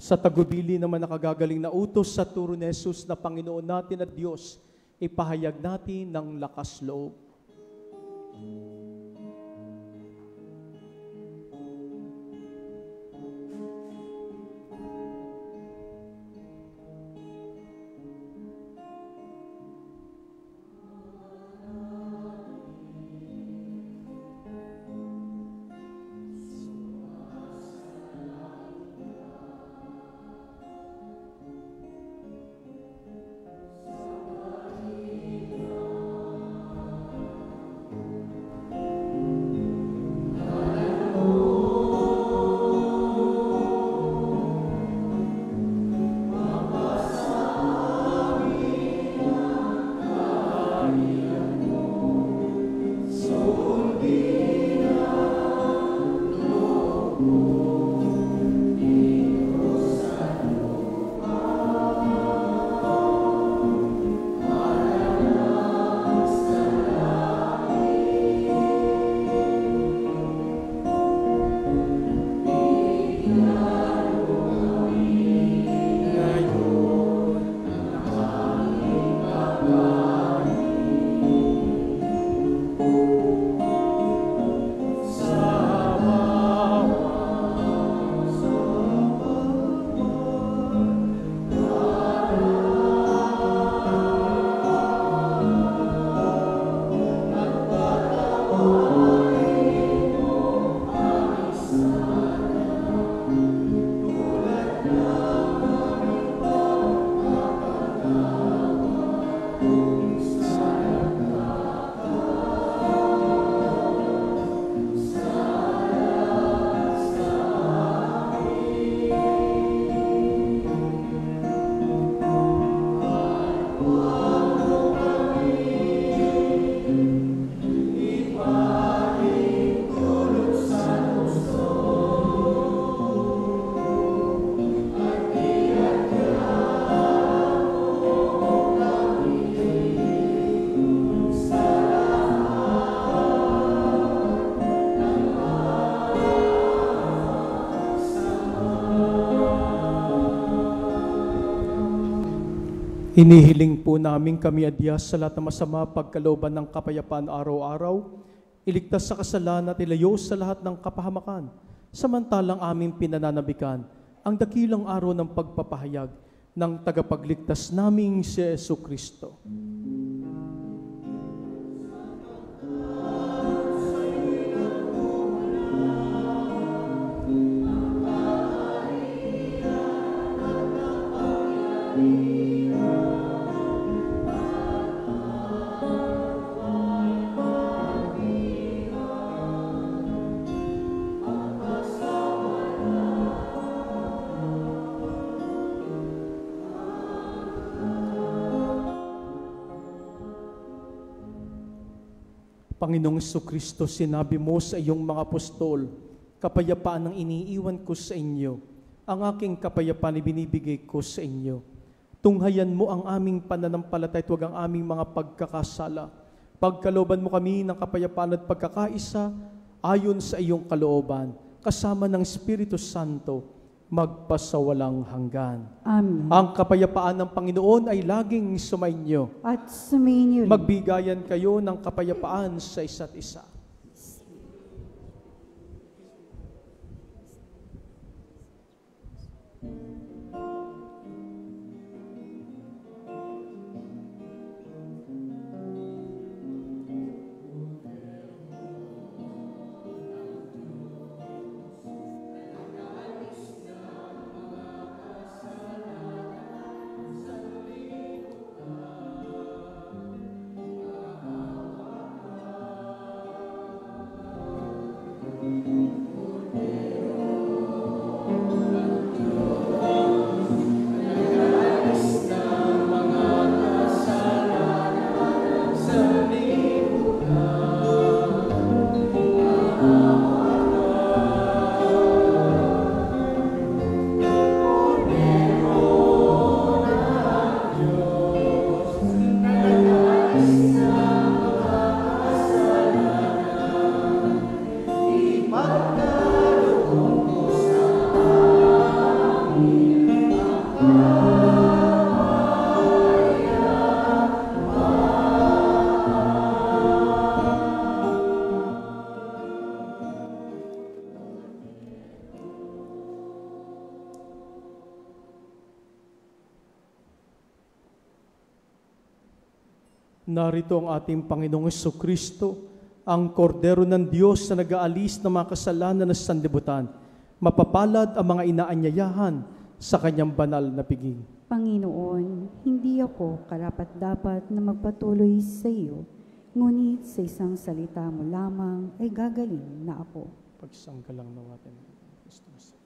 Sa tagubili naman nakagagaling na utos sa turo ni Jesus na Panginoon natin at Diyos, ipahayag natin ng lakas loob. Inihiling po namin kami adyas sa lahat ng masama pagkalooban ng kapayapaan araw-araw, iligtas sa kasalanan at ilayo sa lahat ng kapahamakan, samantalang aming pinananabikan ang dakilang araw ng pagpapahayag ng tagapagligtas naming si Jesucristo. Panginoong Jesucristo, sinabi mo sa iyong mga apostol, kapayapaan ang iniiwan ko sa inyo, ang aking kapayapaan ibinibigay ko sa inyo. Tunghayan mo ang aming pananampalataya at huwag ang aming mga pagkakasala. Pagkalooban mo kami ng kapayapaan at pagkakaisa ayon sa iyong kalooban, kasama ng Espiritu Santo, magpasawalang hanggan. Amen. Ang kapayapaan ng Panginoon ay laging sumainyo. At sumainyo rin. Magbigayan kayo ng kapayapaan sa isa't isa. Narito ang ating Panginoong Jesucristo, ang kordero ng Diyos na nag-aalis ng mga kasalanan ng sanlibutan. Mapapalad ang mga inaanyayahan sa kanyang banal na piging. Panginoon, hindi ako karapat-dapat na magpatuloy sa iyo, ngunit sa isang salita mo lamang ay gagaling na ako. Pagsanggalang nawatin ng Kristus.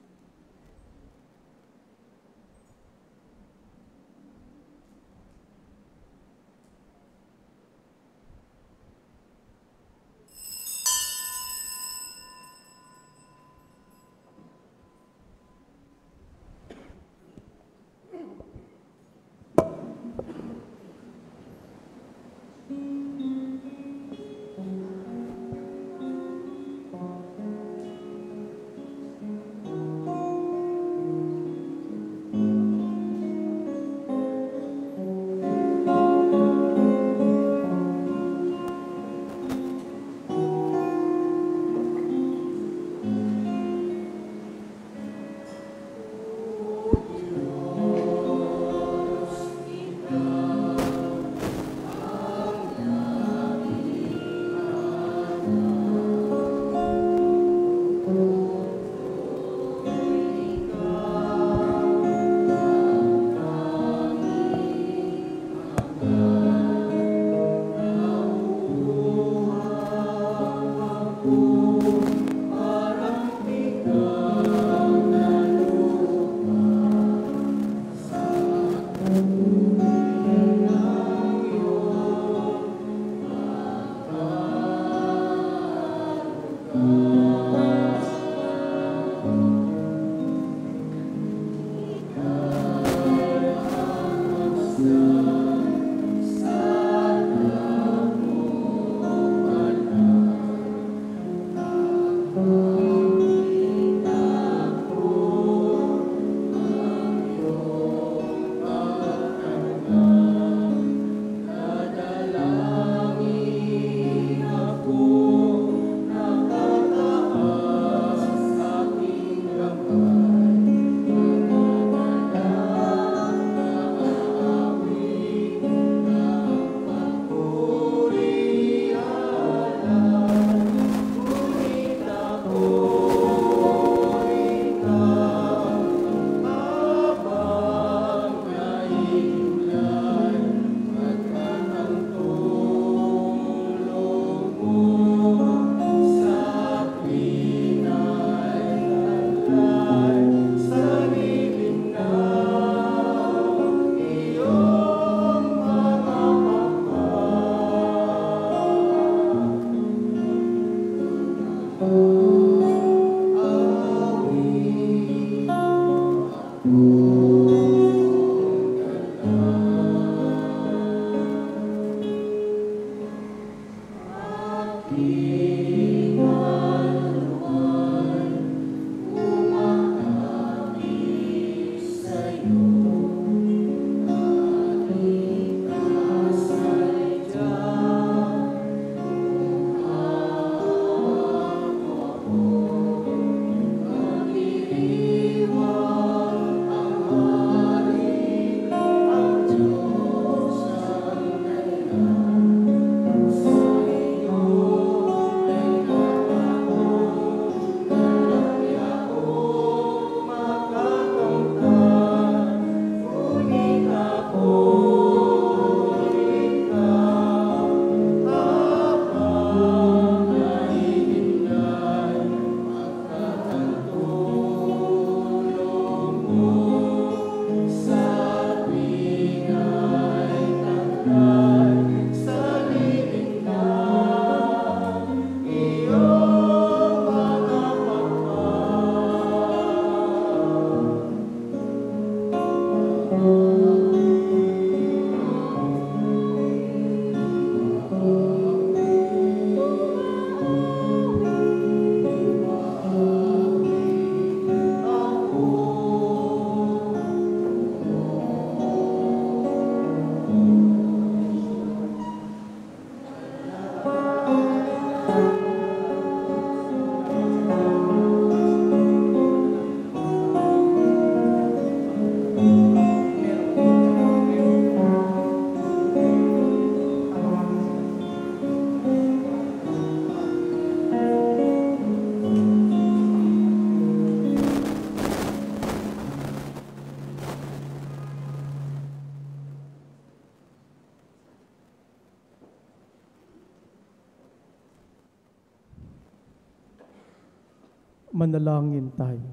Manalangin tayo.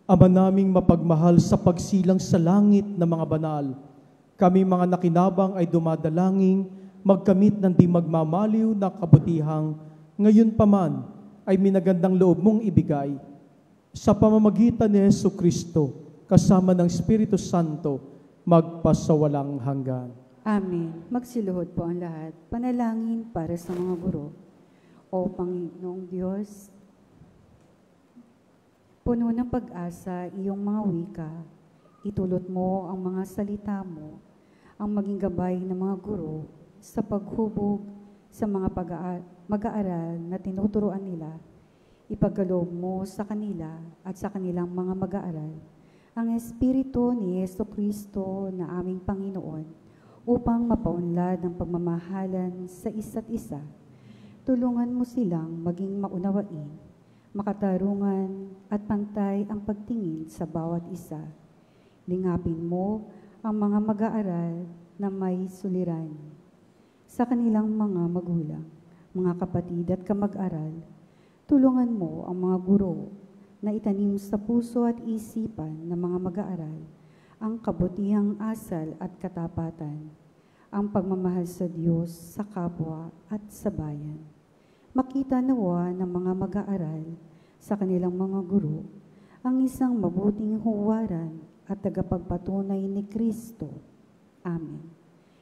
Ama naming mapagmahal, sa pagsilang sa langit na mga banal, kami mga nakinabang ay dumadalangin magkamit ng di magmamaliw na kabutihang ngayon pa man ay minagandang loob mong ibigay sa pamamagitan ni Jesucristo kasama ng Espiritu Santo magpasawalang hanggan. Amen. Magsiluhod po ang lahat. Panalangin para sa mga guro. O Panginoong Diyos, puno ng pag-asa iyong mga wika, itulot mo ang mga salita mo, ang maging gabay ng mga guro sa paghubog sa mga mag-aaral na tinuturuan nila. Ipagkaloob mo sa kanila at sa kanilang mga mag-aaral ang Espiritu ni Jesucristo na aming Panginoon upang mapaunlad ang pagmamahalan sa isa't isa. Tulungan mo silang maging maunawain, makatarungan at pantay ang pagtingin sa bawat isa. Lingapin mo ang mga mag-aaral na may suliranin sa kanilang mga magulang, mga kapatid at kamag-aral. Tulungan mo ang mga guro na itanim sa puso at isipan ng mga mag-aaral ang kabutihang asal at katapatan, ang pagmamahal sa Diyos, sa kapwa at sa bayan. Makita nawa ng mga mag-aaral sa kanilang mga guro ang isang mabuting huwaran at tagapagpatunay ni Kristo. Amen.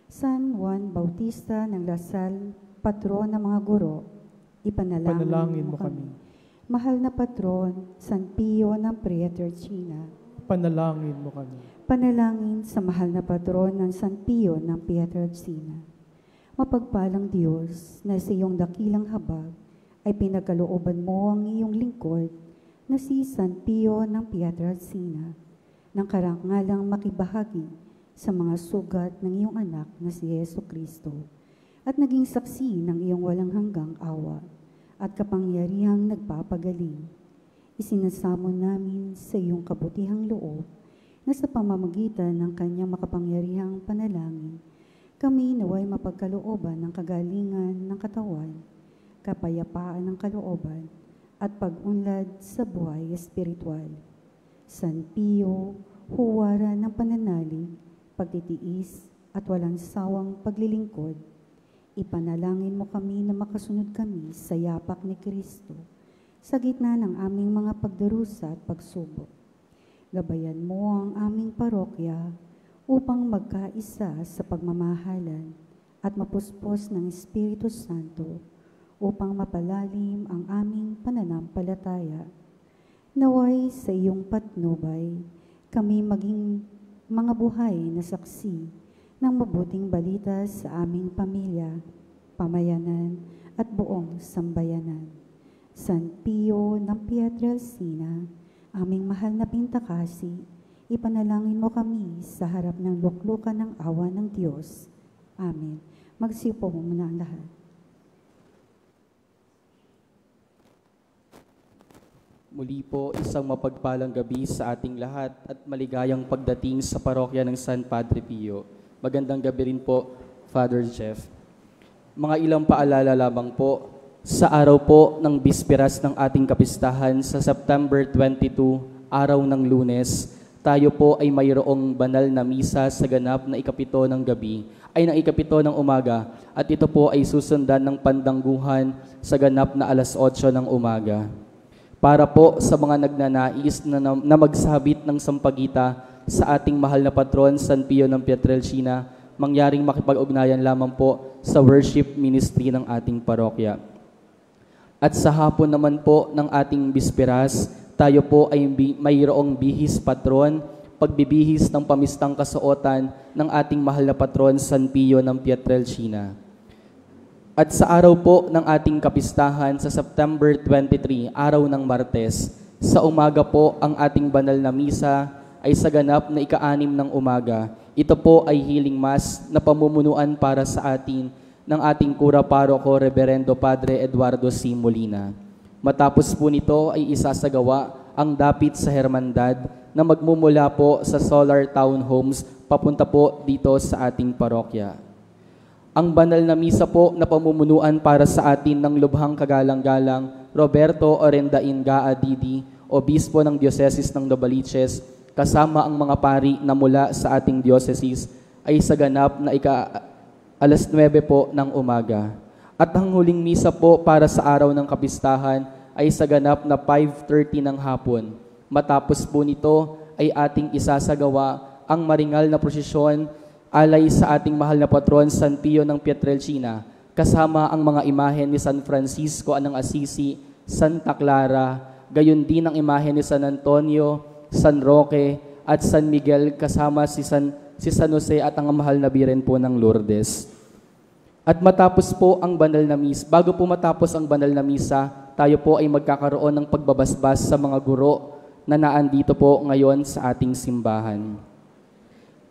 San Juan Bautista ng Lasal, patron ng mga guro, ipanalangin mo kami. Mahal na patron, San Pio ng Pietrelcina, Panalangin mo kami. panalangin sa mahal na patron ng San Pio ng Pietrelcina. Mapagpalang Diyos na sa iyong dakilang habag ay pinagkalooban mo ang iyong lingkod na si San Pio ng Pietrelcina ng karangalang makibahagi sa mga sugat ng iyong anak na si Jesucristo at naging saksi ng iyong walang hanggang awa at kapangyarihang nagpapagaling. Isinasamo namin sa iyong kabutihang loob na sa pamamagitan ng kanyang makapangyarihang panalangin, kami naway mapagkalooban ng kagalingan ng katawan, kapayapaan ng kalooban, at pag-unlad sa buhay espiritual. San Pio, huwara ng pananalig, pagtitiis, at walang sawang paglilingkod, ipanalangin mo kami na makasunod kami sa yapak ni Kristo sa gitna ng aming mga pagdarusa at pagsubok. Gabayan mo ang aming parokya upang magkaisa sa pagmamahalan at mapuspos ng Espiritu Santo upang mapalalim ang aming pananampalataya. Naway sa iyong patnubay, kami maging mga buhay na saksi ng mabuting balita sa aming pamilya, pamayanan at buong sambayanan. San Pio ng Pietrelcina, aming mahal na pintakasi, ipanalangin mo kami sa harap ng luklukan ng awa ng Diyos. Amen. Magsiupo mo muna ang lahat. Muli po, isang mapagpalang gabi sa ating lahat at maligayang pagdating sa parokya ng San Padre Pio. Magandang gabi rin po, Father Jeff. Mga ilang paalala lamang po, sa araw po ng bisperas ng ating kapistahan sa September 22, araw ng Lunes, tayo po ay mayroong banal na misa sa ganap na ikapito ng gabi, ay ng ikapito ng umaga, at ito po ay susundan ng pandangguhan sa ganap na alas 8 ng umaga. Para po sa mga nagnanais na magsabit ng sampagita sa ating mahal na patron, San Pio ng Pietrelcina, mangyaring makipag-ugnayan lamang po sa worship ministry ng ating parokya. At sa hapon naman po ng ating bisperas, tayo po ay mayroong bihis patron, pagbibihis ng pamistang kasuotan ng ating mahal na patron, San Pio ng Pietrelcina. At sa araw po ng ating kapistahan sa September 23, araw ng Martes, sa umaga po ang ating banal na misa ay sa ganap na ika-6 ng umaga. Ito po ay healing mass na pamumunuan para sa atin ng ating kura paroko, Reverendo Padre Eduardo C. Molina. Matapos po nito ay isasagawa ang dapit sa hermandad na magmumula po sa Solar Town Homes papunta po dito sa ating parokya. Ang banal na misa po na pamumunuan para sa atin ng lubhang kagalang-galang Roberto Orendain Gaa Didi, Obispo ng Dioceses ng Novaliches, kasama ang mga pari na mula sa ating diocese ay sa ganap na alas 9 po ng umaga. At ang huling misa po para sa araw ng kapistahan ay sa ganap na 5:30 ng hapon. Matapos po nito ay ating isasagawa ang maringal na prosesyon alay sa ating mahal na patron San Pio ng Pietrelcina, kasama ang mga imahen ni San Francisco ng Assisi, Santa Clara, gayon din ang imahen ni San Antonio, San Roque, at San Miguel, kasama si San Jose at ang mahal na Birhen po ng Lourdes. At matapos po ang banal na misa, bago po matapos ang banal na misa, tayo po ay magkakaroon ng pagbabasbas sa mga guro na naandito po ngayon sa ating simbahan.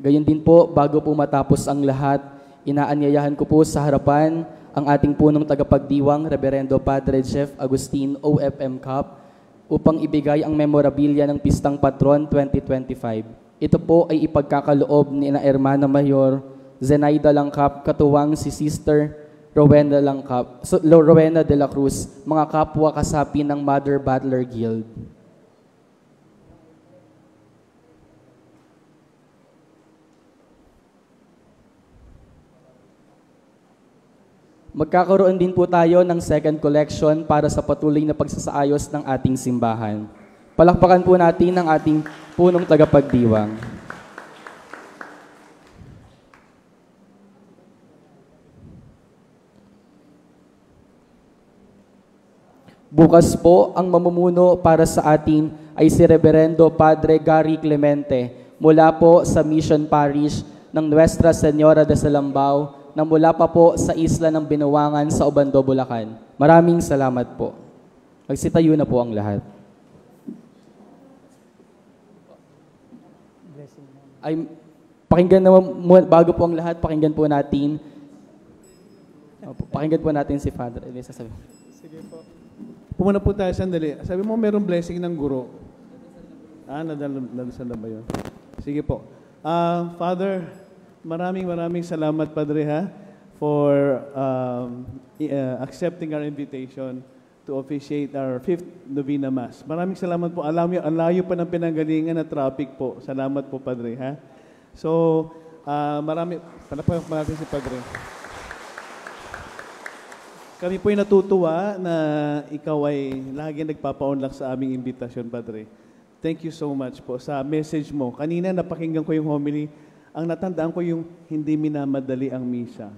Gayon din po, bago po matapos ang lahat, inaanyayahan ko po sa harapan ang ating punong tagapagdiwang, Reverendo Padre Jeff Agustin, OFM Cap, upang ibigay ang memorabilia ng Pistang Patron 2025. Ito po ay ipagkakaloob ni na Hermana Mayor Zenaida Langkap, katuwang si Sister Rowena de la Cruz, mga kapwa kasapi ng Mother Butler Guild. Magkakaroon din po tayo ng second collection para sa patuloy na pagsasaayos ng ating simbahan. Palakpakan po natin ang ating punong tagapagdiwang. Bukas po, ang mamumuno para sa atin ay si Reverendo Padre Gary Clemente mula po sa Mission Parish ng Nuestra Señora de Salambao na mula pa po sa isla ng Binuwangan sa Obando, Bulacan. Maraming salamat po. Magsitayo na po ang lahat. Pakinggan naman, bago po ang lahat, pakinggan po natin si Father. Sige po. Pumuna po tayo sandali. Sabi mo merong blessing ng guro. Nadasal na ba yun? Sige po. Father, maraming salamat, Padre, for accepting our invitation to officiate our 5th Novena Mass. Maraming salamat po. Alam niyo, ang layo pa ng pinanggalingan na traffic po. Salamat po, Padre, So, panapayak natin si Padre. Kami po ay natutuwa na ikaw ay lagi nagpapaunlak sa aming imbitasyon, Padre. Thank you so much po sa message mo. Kanina napakinggan ko yung homily. Ang natandaan ko yung hindi minamadali ang misa.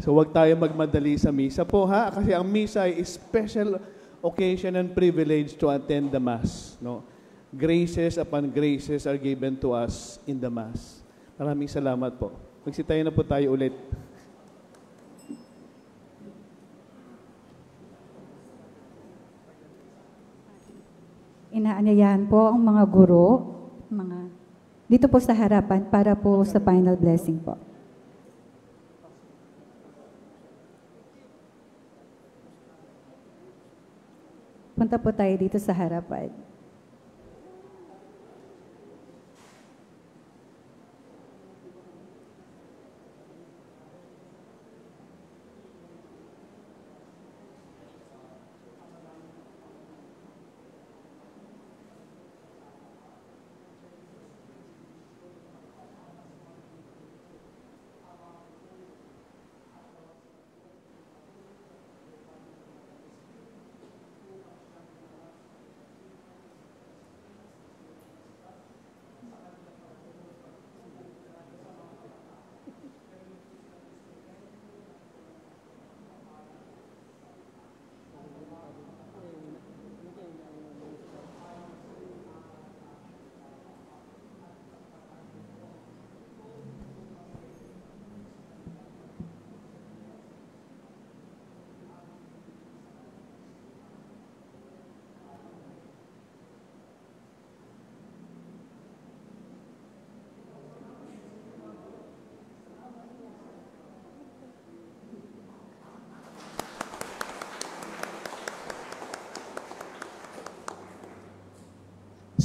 So wag tayo magmadali sa misa po, kasi ang misa ay special occasion and privilege to attend the Mass. No? Graces upon graces are given to us in the Mass. Maraming salamat po. Magsitayo na po tayo ulit. Inaanyayahan po ang mga guro, dito po sa harapan para po sa final blessing po. Punta po tayo dito sa harapan.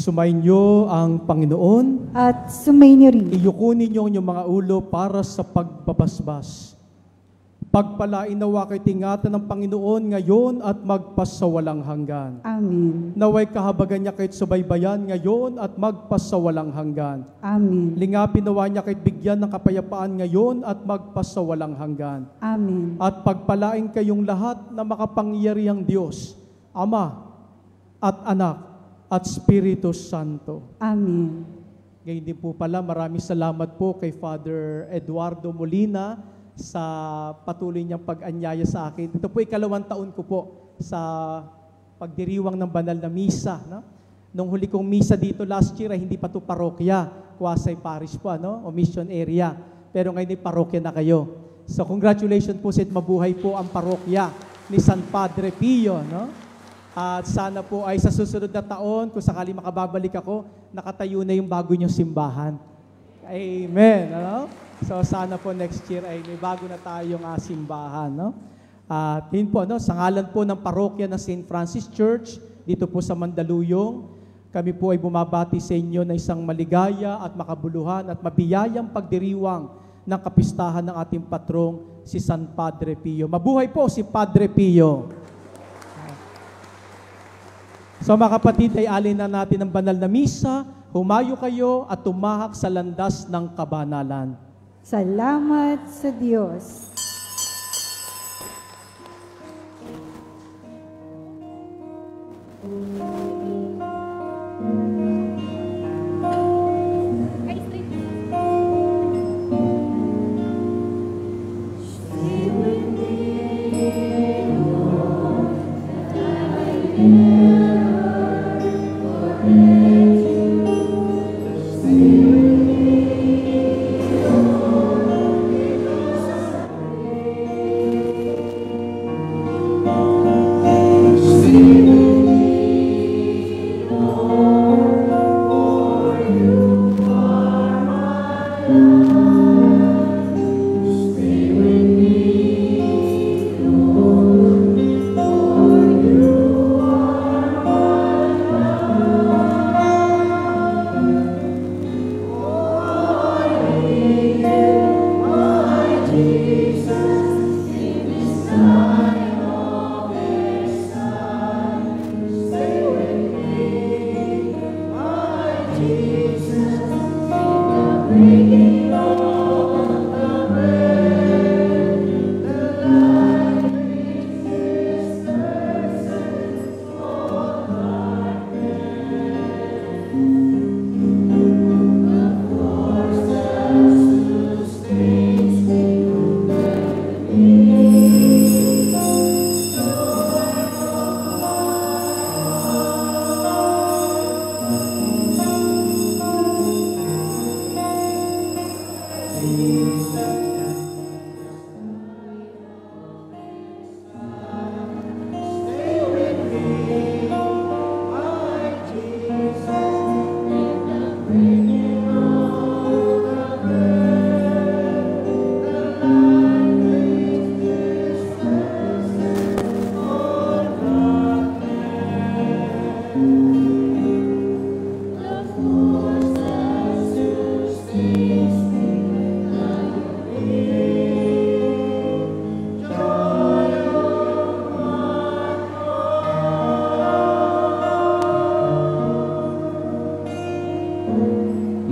Sumainyo ang Panginoon at sumainyo rin. Iyuko ninyo ang inyong mga ulo para sa pagbabasbas. Pagpalain nawa kayo tingatan ng Panginoon ngayon at magpasawalang hanggan. Amen. Naway kahabagan niya kahit subaybayan ngayon at magpasawalang hanggan. Amen. Lingapin nawa niya kahit bigyan ng kapayapaan ngayon at magpasawalang hanggan. Amen. At pagpalain kayong lahat na makapangyarihang Diyos, Ama at Anak at Espiritu Santo. Amen. Ngayon din po pala, maraming salamat po kay Father Eduardo Molina sa patuloy niyang pag-anyaya sa akin. Ito po 2nd taon ko po sa pagdiriwang ng banal na misa. No? Nung huli kong misa dito last year ay hindi pa ito parokya, quasi parish po, o mission area. Pero ngayon ay parokya na kayo. So congratulations po sa mabuhay po ang parokya ni San Padre Pio. No? At sana po ay sa susunod na taon, kung sakali makababalik ako, nakatayo na yung bago niyong simbahan. Amen. Ano? So sana po next year ay may bago na tayong simbahan. No? At yun po, sa ngalan po ng parokya ng St. Francis Church, dito po sa Mandaluyong, kami po ay bumabati sa inyo na isang maligaya at makabuluhan at mabiyayang pagdiriwang ng kapistahan ng ating patrong, si San Padre Pio. Mabuhay po si Padre Pio! So mga kapatid, ay alin na natin ang banal na misa, humayo kayo at tumahak sa landas ng kabanalan. Salamat sa Diyos.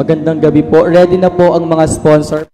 Magandang gabi po. Ready na po ang mga sponsor.